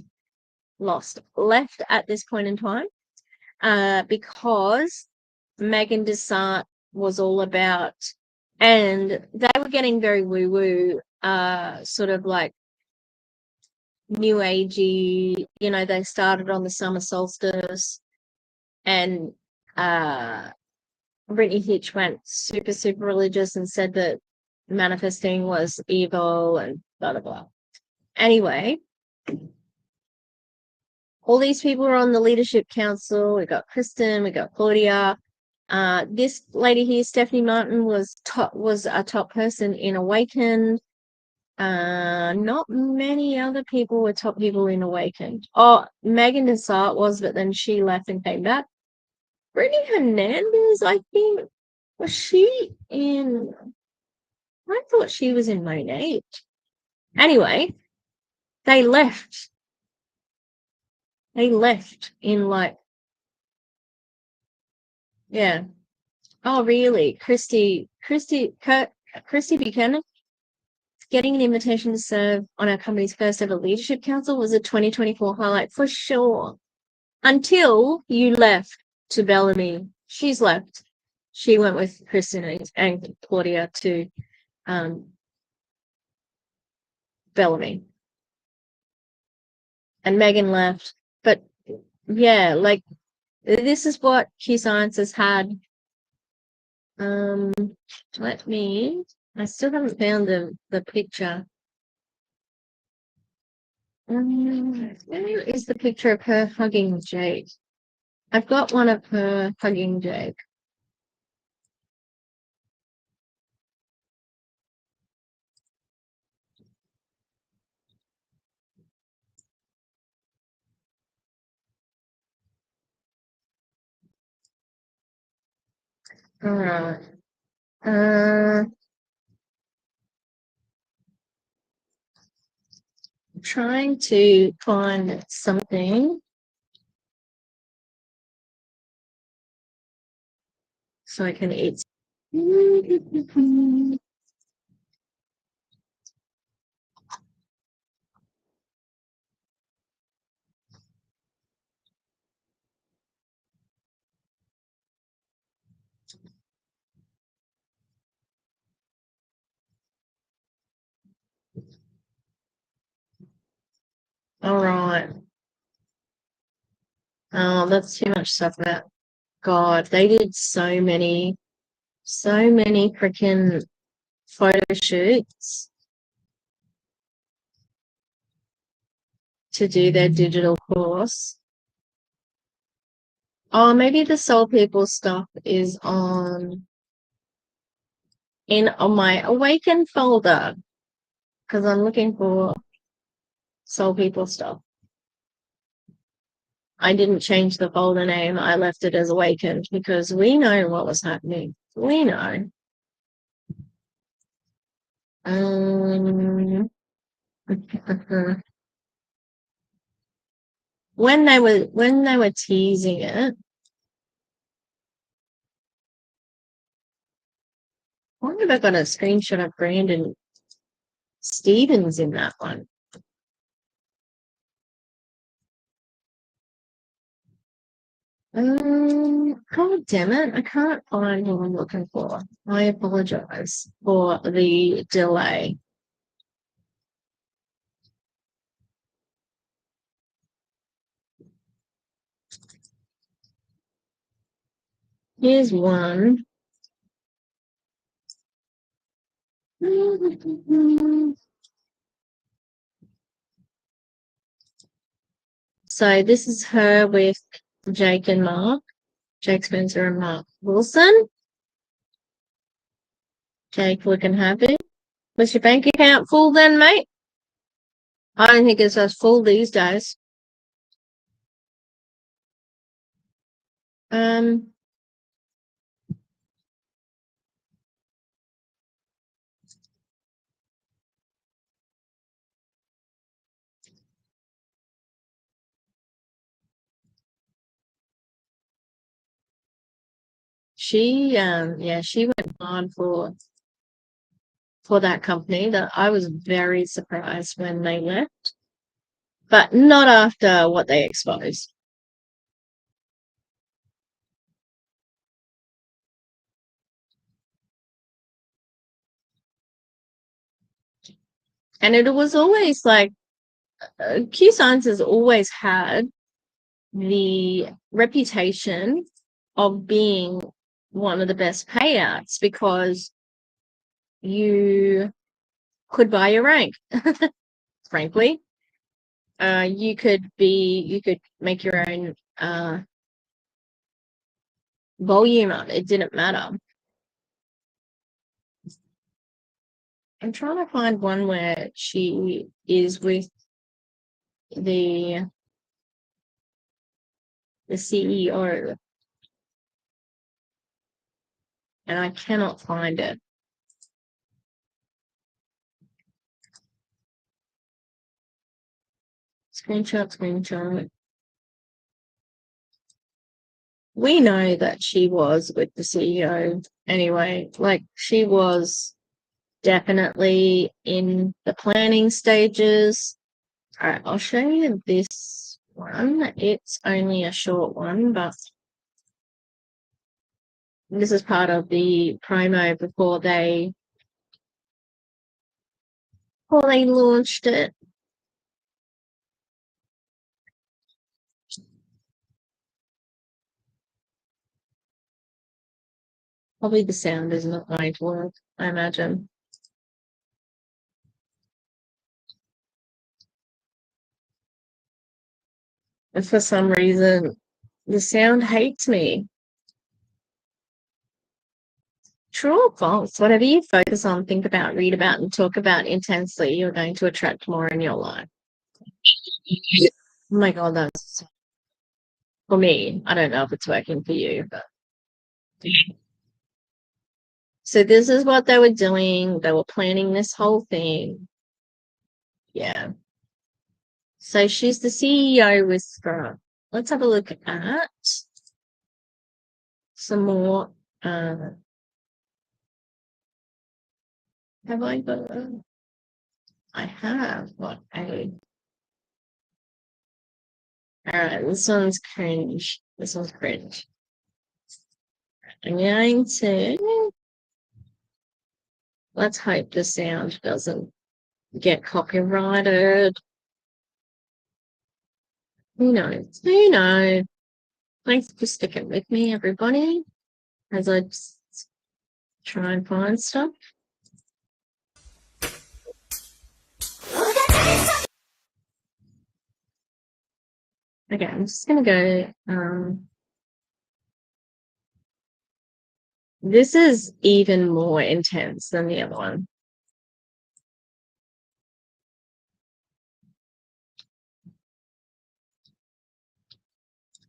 Speaker 1: at this point in time, because Megan Desart was all about, and they were getting very woo-woo, sort of like new agey, they started on the summer solstice, and Brittany Hitch went super, super religious and said that manifesting was evil and blah, blah, blah. Anyway, all these people are on the leadership council. We got Kristen, we got Claudia. This lady here, Stephanie Martin, was a top person in Awakened. Not many other people were top people in Awakened. Oh, Megan Desart was, but then she left and came back. Brittany Hernandez, I think, was she in? I thought she was in Monet. Anyway, they left. They left in like, yeah. Oh, really? Christy Buchanan getting an invitation to serve on our company's first ever leadership council was a 2024 highlight for sure. Until you left to Bellame. She's left. She went with Kristen and Claudia to Bellame. And Megan left. But yeah, like this is what Q Science has had. I still haven't found the picture. Where is the picture of her hugging Jake? I've got one of her hugging Jake. All right. Trying to find something so I can eat. All right. Oh, that's too much stuff about God. They did so many freaking photo shoots to do their digital course. Oh, maybe the Soul People stuff is on my Awaken folder, because I'm looking for Soul People stuff. I didn't change the folder name. I left it as Awakened because we know what was happening. We know. When they were teasing it, I wonder if I got a screenshot of Brandon Stevens in that one. God damn it, I can't find what I'm looking for. I apologize for the delay. Here's one. So this is her with Jake and Mark. Jake Spencer and Mark Wilson. Jake looking happy. Was your bank account full then, mate? I don't think it's as full these days. She went on for that company. That I was very surprised when they left, but not after what they exposed. And it was always like Q Science has always had the reputation of being one of the best payouts because you could buy your rank, frankly. You could make your own volume up. It didn't matter. I'm trying to find one where she is with the CEO, and I cannot find it. Screenshot. We know that she was with the CEO anyway. Like, she was definitely in the planning stages. All right, I'll show you this one. It's only a short one, but this is part of the promo before they launched it. Probably the sound is not going to work, I imagine. And for some reason, the sound hates me. True or false? Whatever you focus on, think about, read about, and talk about intensely, you're going to attract more in your life. Oh my God, that's for me. I don't know if it's working for you, but. So this is what they were doing. They were planning this whole thing. Yeah. So she's the CEO with Scrum. Let's have a look at some more. Have I got? I have. What a. All right, this one's cringe. This one's cringe. I'm going to. Let's hope the sound doesn't get copyrighted. Who knows? Who knows? Thanks for sticking with me, everybody, as I try and find stuff. Okay, I'm just going to go. This is even more intense than the other one.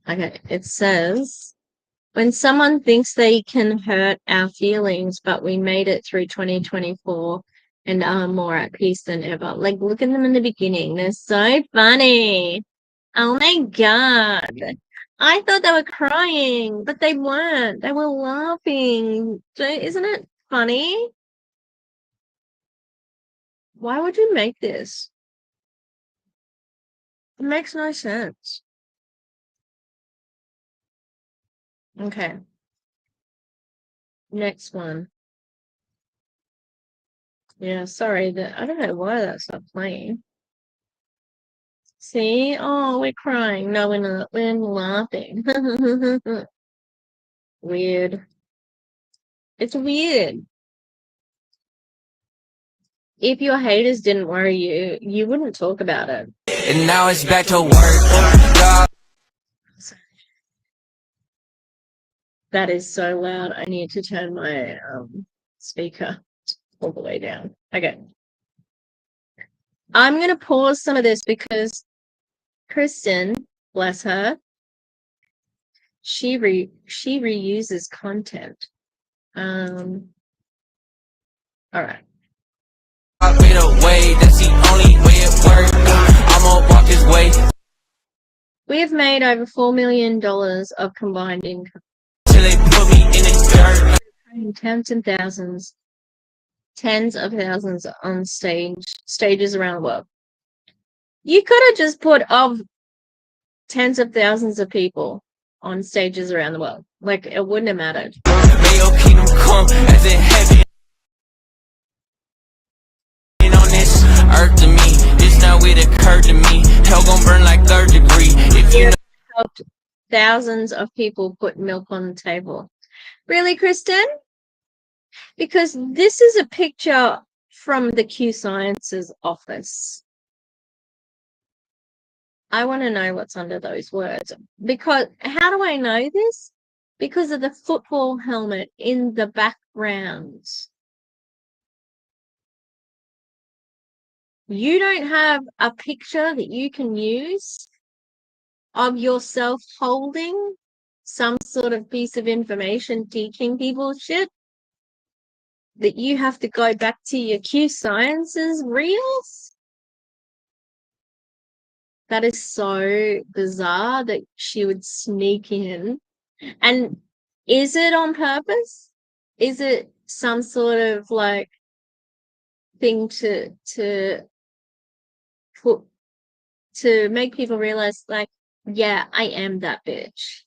Speaker 1: Okay, it says, when someone thinks they can hurt our feelings, but we made it through 2024 and are more at peace than ever. Like, look at them in the beginning. They're so funny. Oh my God. I thought they were crying, but they weren't. They were laughing. So isn't it funny? Why would you make this? It makes no sense. Okay. Next one. Yeah, sorry. I don't know why that's not playing. See? Oh, we're crying. No, we're not. We're laughing. Weird. It's weird. if your haters didn't worry you, you wouldn't talk about it.
Speaker 2: And now it's back to work.
Speaker 1: That is so loud. I need to turn my speaker all the way down. Okay. I'm going to pause some of this because Kristen, bless her, she reuses content. All right.
Speaker 2: That's the only way it works. I'm gonna walk this way.
Speaker 1: We have made over $4 million of combined income.
Speaker 2: Till they put me in the dirt.
Speaker 1: Tens of thousands on stages around the world. You could have just put of tens of thousands of people on stages around the world. Like, it wouldn't have mattered.
Speaker 2: May your kingdom come as in heaven. On this earth to me, this now it occurred to me. Hell gon' burn like third degree. If you know
Speaker 1: helped thousands of people put milk on the table. Really, Kristen? Because this is a picture from the Q Sciences office. I want to know what's under those words. Because how do I know this? Because of the football helmet in the background. You don't have a picture that you can use of yourself holding some sort of piece of information teaching people shit that you have to go back to your Q Sciences reels? That is so bizarre that she would sneak in. And is it on purpose? Is it some sort of like thing to put to make people realize, like, yeah, I am that bitch.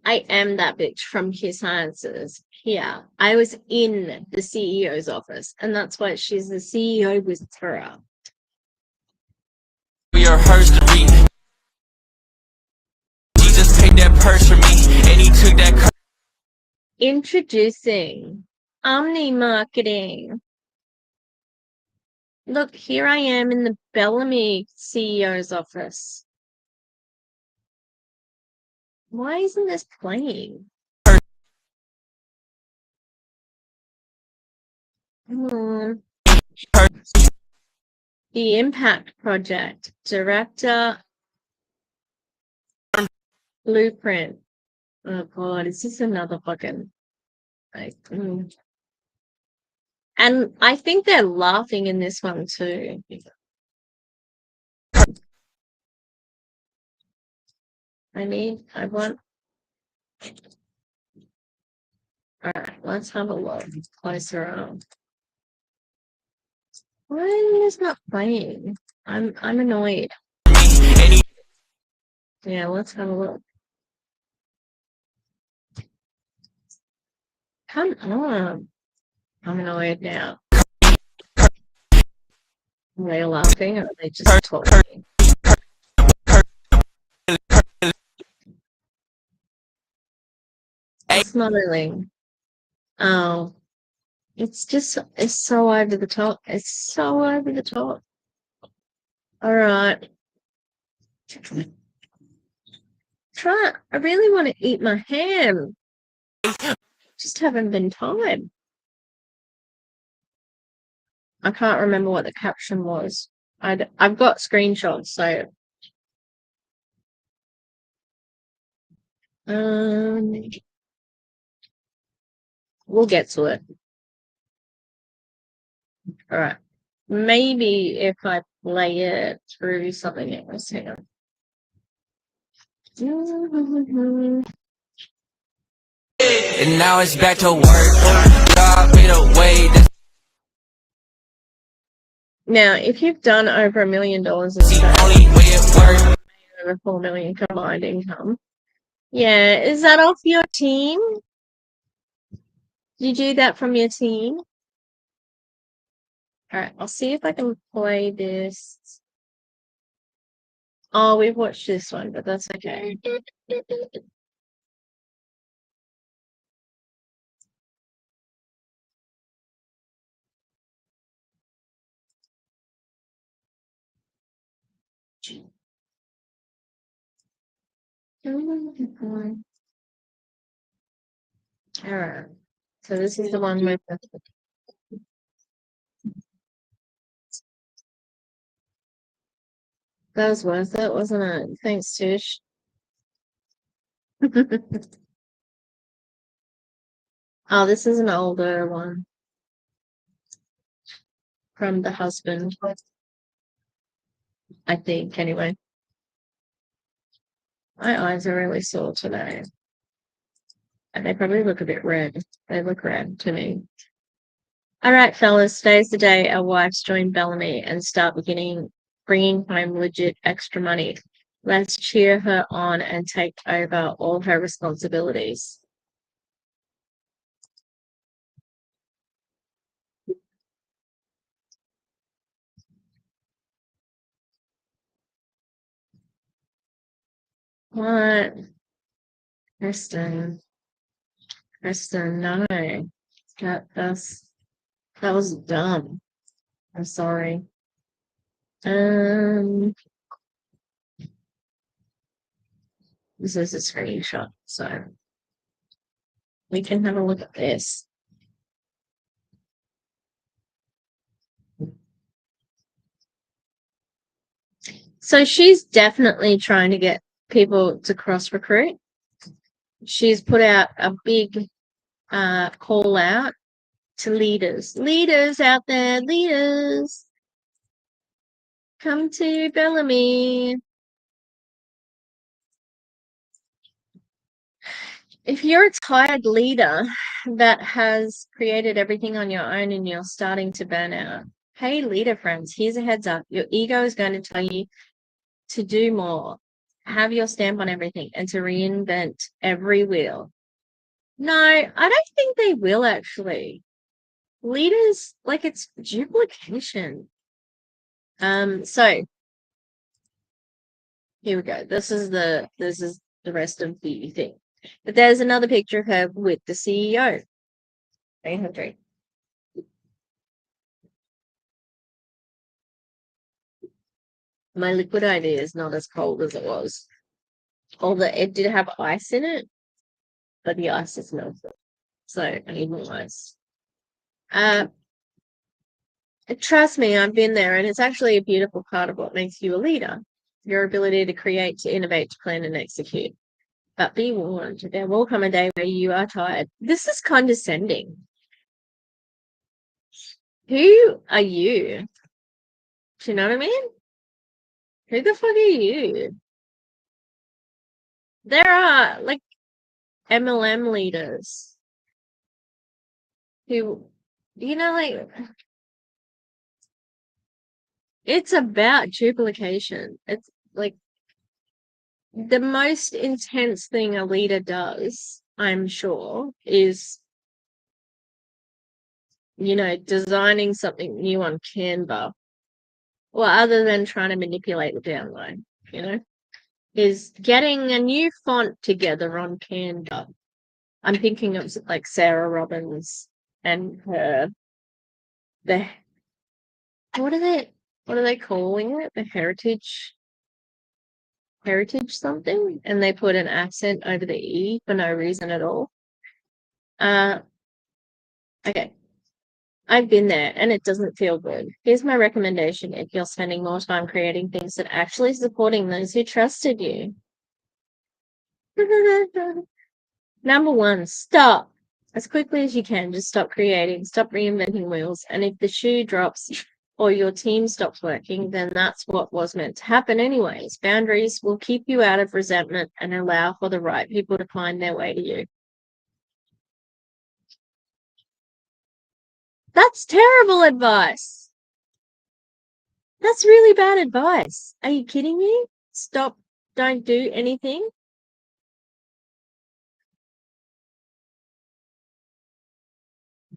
Speaker 1: I am that bitch from Q Sciences. Yeah, I was in the CEO's office, and that's why she's the CEO with Tara.
Speaker 2: you're hers to read. Jesus paid that purse for me, and he took that.
Speaker 1: Introducing OMNI marketing. Look, here I am in the Bellame CEO's office. Why isn't this playing? The Impact Project Director Blueprint. Oh God, is this another fucking like? And I think they're laughing in this one too. I want. All right, let's have a look closer up. Why is this not playing? I'm annoyed. Yeah, let's have a look. Come on. I'm annoyed now. Are they laughing or are they just talking? It's not really. Oh, it's so over the top. It's so over the top. All right. I really want to eat my ham. Just haven't been time. I can't remember what the caption was. I've got screenshots, so we'll get to it. All right. Maybe if I play it through something else. Hang on.
Speaker 2: And now it's back to work. God made a way.
Speaker 1: Now, if you've done over $1 million in
Speaker 2: That's the only way it works.
Speaker 1: over 4 million combined income, yeah, is that off your team? Did you do that from your team? All right, I'll see if I can play this. Oh, we've watched this one, but that's okay. Alright. So this is the one with the that was worth it, wasn't it? Thanks, Tish. Oh, this is an older one from the husband, I think, anyway. My eyes are really sore today. And they probably look a bit red. They look red to me. All right, fellas, today's the day our wives join Bellamy and start bringing home legit extra money. Let's cheer her on and take over all her responsibilities. What? Kristen, no. That was dumb. I'm sorry. This is a screenshot, so we can have a look at this. So she's definitely trying to get people to cross recruit. She's put out a big call out to leaders. Leaders out there, leaders, come to Bellamy. If you're a tired leader that has created everything on your own and you're starting to burn out, hey, leader friends, here's a heads up. Your ego is going to tell you to do more, have your stamp on everything, and to reinvent every wheel. No, I don't think they will actually. Leaders, like, it's duplication. So here we go. This is the rest of the thing. But there's another picture of her with the CEO. 300. My liquid idea is not as cold as it was. Although it did have ice in it, but the ice is melted. So I need more ice. Trust me, I've been there, and it's actually a beautiful part of what makes you a leader. Your ability to create, to innovate, to plan and execute. But be warned, there will come a day where you are tired. This is condescending. Who are you? Do you know what I mean? Who the fuck are you? There are, like, MLM leaders who, like, it's about duplication. It's like the most intense thing a leader does, I'm sure, is, designing something new on Canva. Well, other than trying to manipulate the downline, is getting a new font together on Canva. I'm thinking of like Sarah Robbins and her what are they calling it? The heritage something, and they put an accent over the E for no reason at all. Okay. I've been there and it doesn't feel good. Here's my recommendation if you're spending more time creating things that actually supporting those who trusted you. Number one, stop. As quickly as you can, just stop creating, stop reinventing wheels. And if the shoe drops or your team stops working, then that's what was meant to happen anyways. Boundaries will keep you out of resentment and allow for the right people to find their way to you. That's terrible advice. That's really bad advice. Are you kidding me? Stop, don't do anything.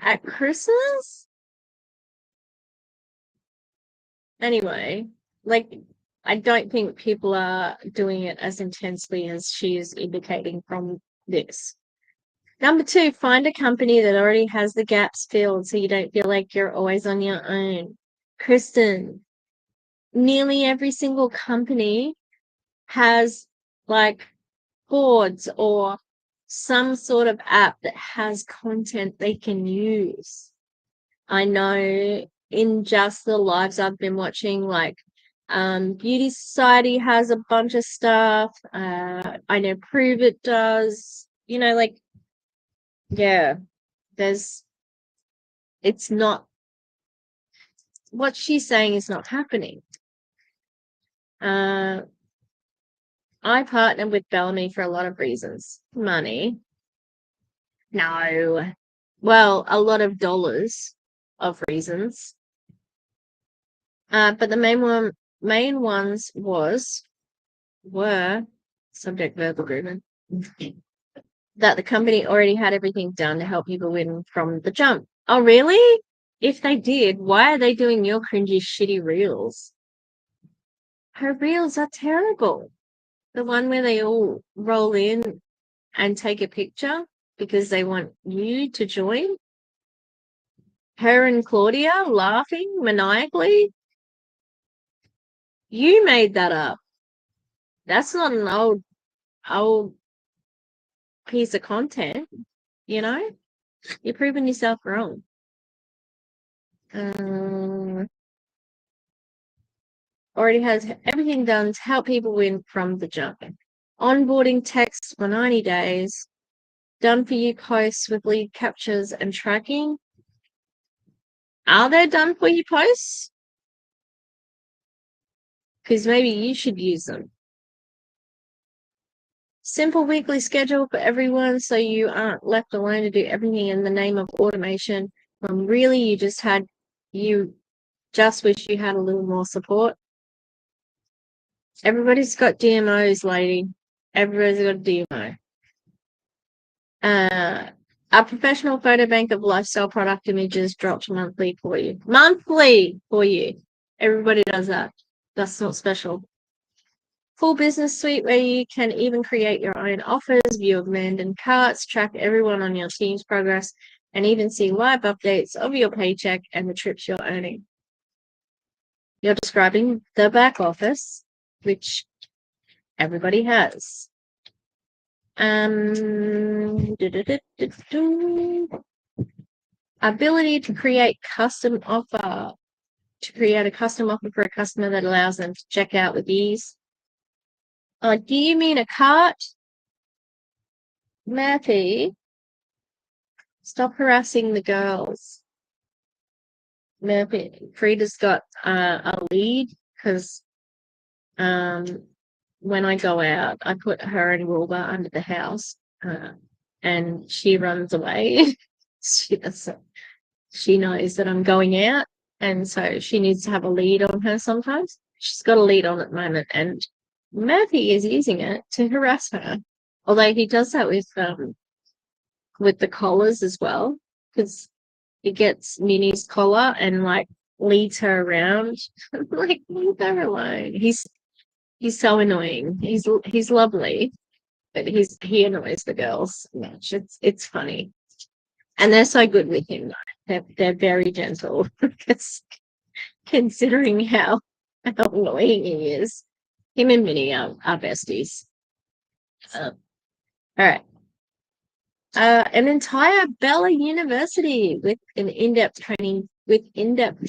Speaker 1: At Christmas? Anyway, like, I don't think people are doing it as intensely as she is indicating from this. Number two, find a company that already has the gaps filled so you don't feel like you're always on your own. Kristen, nearly every single company has like boards or some sort of app that has content they can use. I know in just the lives I've been watching, like Beauty Society has a bunch of stuff. I know Prove It does. Like, yeah, it's not, what she's saying is not happening. I partner with Bellame for a lot of reasons. Money. No. Well, a lot of dollars of reasons. But the main ones were subject verb agreement. That the company already had everything done to help people win from the jump. Oh, really? If they did, why are they doing your cringy, shitty reels? Her reels are terrible. The one where they all roll in and take a picture because they want you to join. Her and Claudia laughing maniacally. You made that up. That's not an old piece of content, You're proving yourself wrong. Already has everything done to help people win from the jump. Onboarding texts for 90 days. Done for you posts with lead captures and tracking. Are there done for you posts? Because maybe you should use them. Simple weekly schedule for everyone so you aren't left alone to do everything in the name of automation when really you just wish you had a little more support. Everybody's got DMOs, lady. Everybody's got a DMO. A professional photo bank of lifestyle product images dropped monthly for you. Monthly for you. Everybody does that. That's not special. Full business suite where you can even create your own offers, view abandoned carts, track everyone on your team's progress, and even see live updates of your paycheck and the trips you're earning. You're describing the back office, which everybody has. Ability to create a custom offer for a customer that allows them to check out with ease. Do you mean a cart? Murphy, stop harassing the girls. Murphy, Frida's got a lead because when I go out, I put her and Wilbur under the house and she runs away. She knows that I'm going out, and so she needs to have a lead on her sometimes. She's got a lead on at the moment, and Murphy is using it to harass her. Although he does that with the collars as well, because he gets Minnie's collar and like leads her around. Like, leave her alone. He's so annoying. He's lovely, but he annoys the girls much. It's funny, and they're so good with him. They're very gentle, considering how annoying he is. Him and Minnie are besties. All right. An entire Bella University with in-depth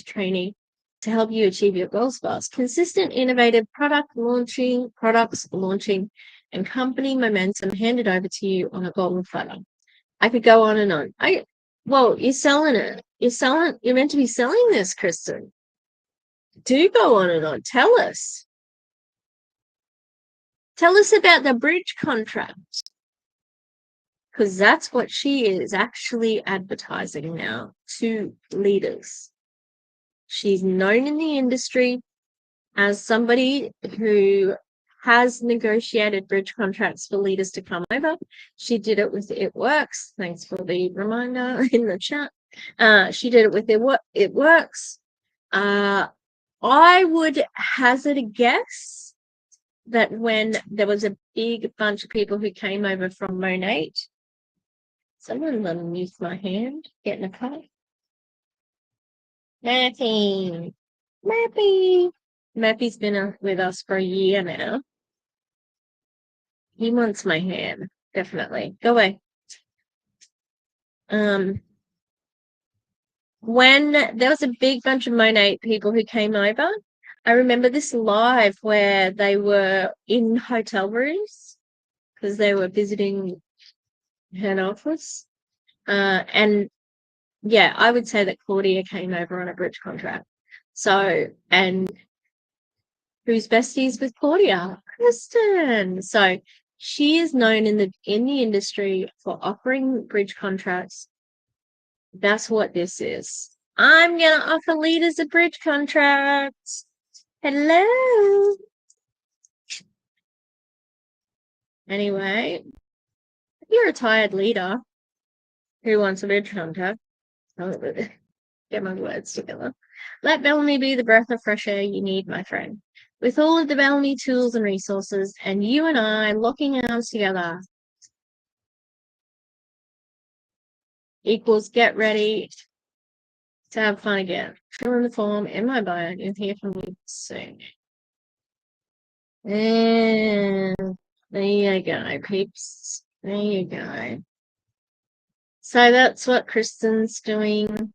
Speaker 1: training to help you achieve your goals fast. Consistent, innovative products launching, and company momentum handed over to you on a golden platter. I could go on and on. You're selling it. You're meant to be selling this, Kristen. Do go on and on. Tell us. Tell us about the bridge contract. Because that's what she is actually advertising now to leaders. She's known in the industry as somebody who has negotiated bridge contracts for leaders to come over. She did it with It Works. Thanks for the reminder in the chat. She did it with It Works. I would hazard a guess that when there was a big bunch of people who came over from Monate, someone unmute my hand, get in a car. Mappy. Mappy's been with us for a year now. He wants my hand, definitely. Go away. When there was a big bunch of Monate people who came over, I remember this live where they were in hotel rooms because they were visiting head office. And yeah, I would say that Claudia came over on a bridge contract. So, and who's besties with Claudia? Kristen. So she is known in the industry for offering bridge contracts. That's what this is. I'm gonna offer leaders a bridge contract. Hello. Anyway, if you're a tired leader who wants a bridge contract, get my words together. Let Bellame be the breath of fresh air you need, my friend. With all of the Bellame tools and resources, and you and I locking arms together equals get ready to have fun again. Fill in the form in my bio. You'll hear from me soon. And there you go, peeps. There you go. So that's what Kristen's doing.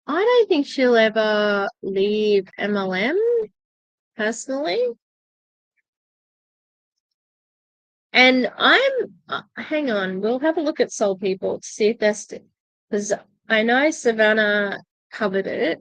Speaker 1: I don't think she'll ever leave MLM, personally. And hang on, we'll have a look at Soul People to see if that's, because I know Savannah covered it.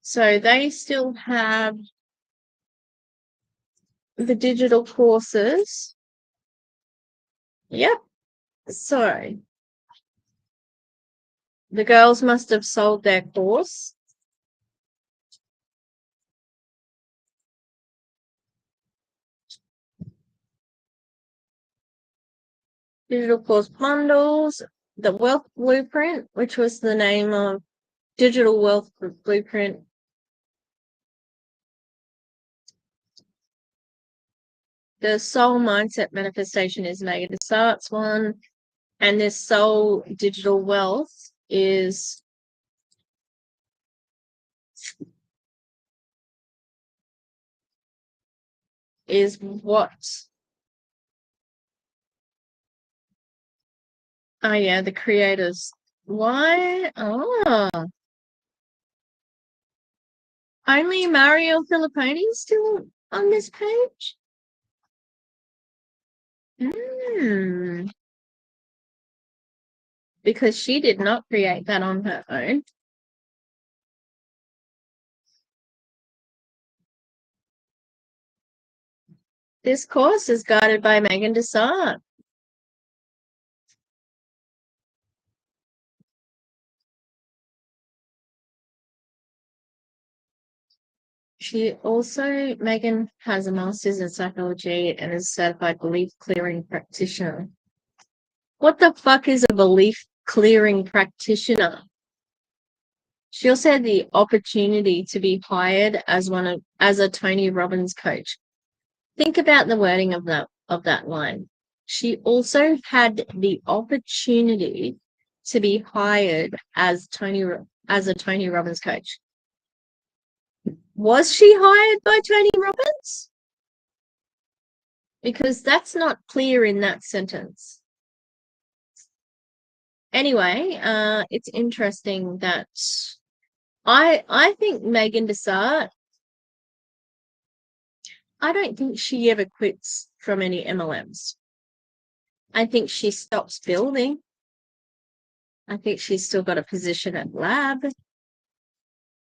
Speaker 1: So they still have the digital courses. Yep. So the girls must have sold their course. Digital course bundles, the Wealth Blueprint, which was the name of Digital Wealth Blueprint. The Soul Mindset Manifestation is Megan Desart's one, and this Soul Digital Wealth is what? Oh yeah, the creators. Why? Oh, only Mario Filipponi is still on this page. Because she did not create that on her own. This course is guided by Megan Desart. Megan has a master's in psychology and is a certified belief clearing practitioner. What the fuck is a belief clearing practitioner? She also had the opportunity to be hired as a Tony Robbins coach. Think about the wording of that line. She also had the opportunity to be hired as a Tony Robbins coach. Was she hired by Tony Robbins? Because that's not clear in that sentence. Anyway, it's interesting that I think Megan Desart, I don't think she ever quits from any MLMs. I think she stops building. I think she's still got a position at Lab.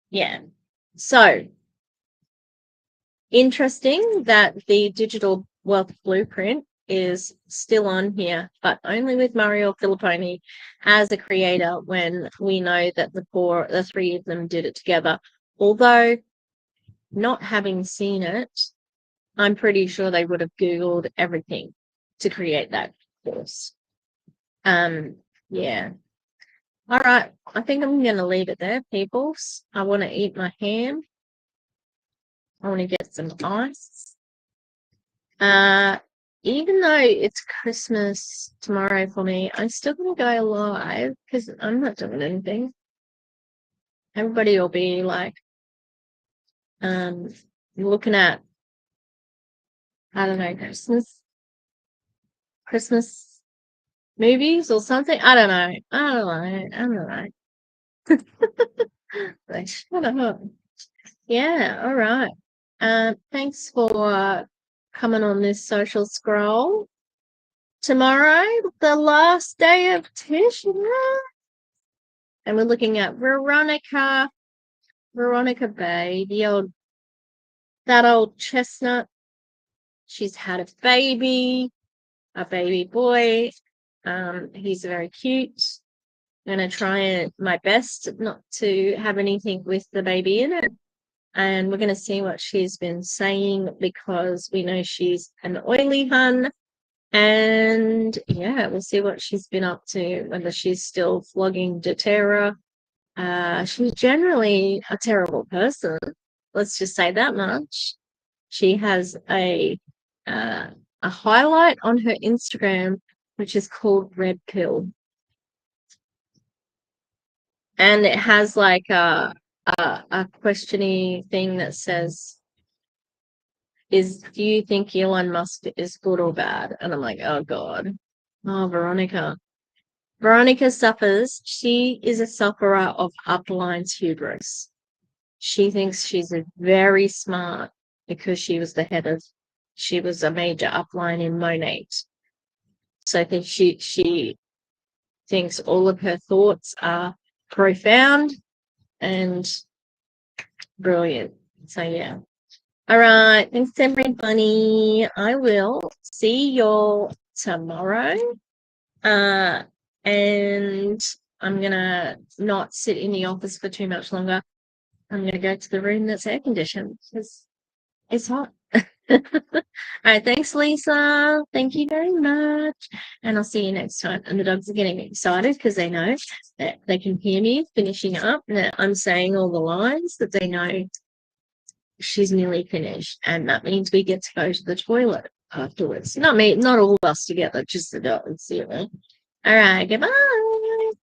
Speaker 1: Yeah. So interesting that the Digital Wealth Blueprint is still on here, but only with Mario Filipponi as a creator when we know that the three of them did it together. Although, not having seen it, I'm pretty sure they would have Googled everything to create that course. Yeah. All right. I think I'm going to leave it there, peoples. I want to eat my ham. I want to get some ice. Even though it's Christmas tomorrow for me, I'm still going to go live because I'm not doing anything. Everybody will be like, looking at, I don't know, Christmas movies or something. I don't know. Like, shut up. Yeah, all right. Thanks for coming on this social scroll. Tomorrow, the last day of Tishmas. And we're looking at Veronica Bay, that old chestnut. She's had a baby boy. He's very cute. I'm going to try my best not to have anything with the baby in it. And we're going to see what she's been saying because we know she's an oily hun. And yeah, we'll see what she's been up to, whether she's still flogging doTERRA. She's generally a terrible person. Let's just say that much. She has a highlight on her Instagram, which is called Red Pill. And it has like a questioning thing that says, do you think Elon Musk is good or bad? And I'm like, oh God. Oh, Veronica. Veronica she is a sufferer of upline's hubris. She thinks she's very smart because she was a major upline in Monate. So I think she thinks all of her thoughts are profound and brilliant. So yeah. All right. Thanks, everybody. I will see y'all tomorrow. And I'm going to not sit in the office for too much longer. I'm going to go to the room that's air conditioned because it's hot. All right. Thanks, Lisa. Thank you very much. And I'll see you next time. And the dogs are getting excited because they know that they can hear me finishing up. That I'm saying all the lines that they know she's nearly finished. And that means we get to go to the toilet afterwards. Not me, not all of us together, just the dogs. All right. Goodbye.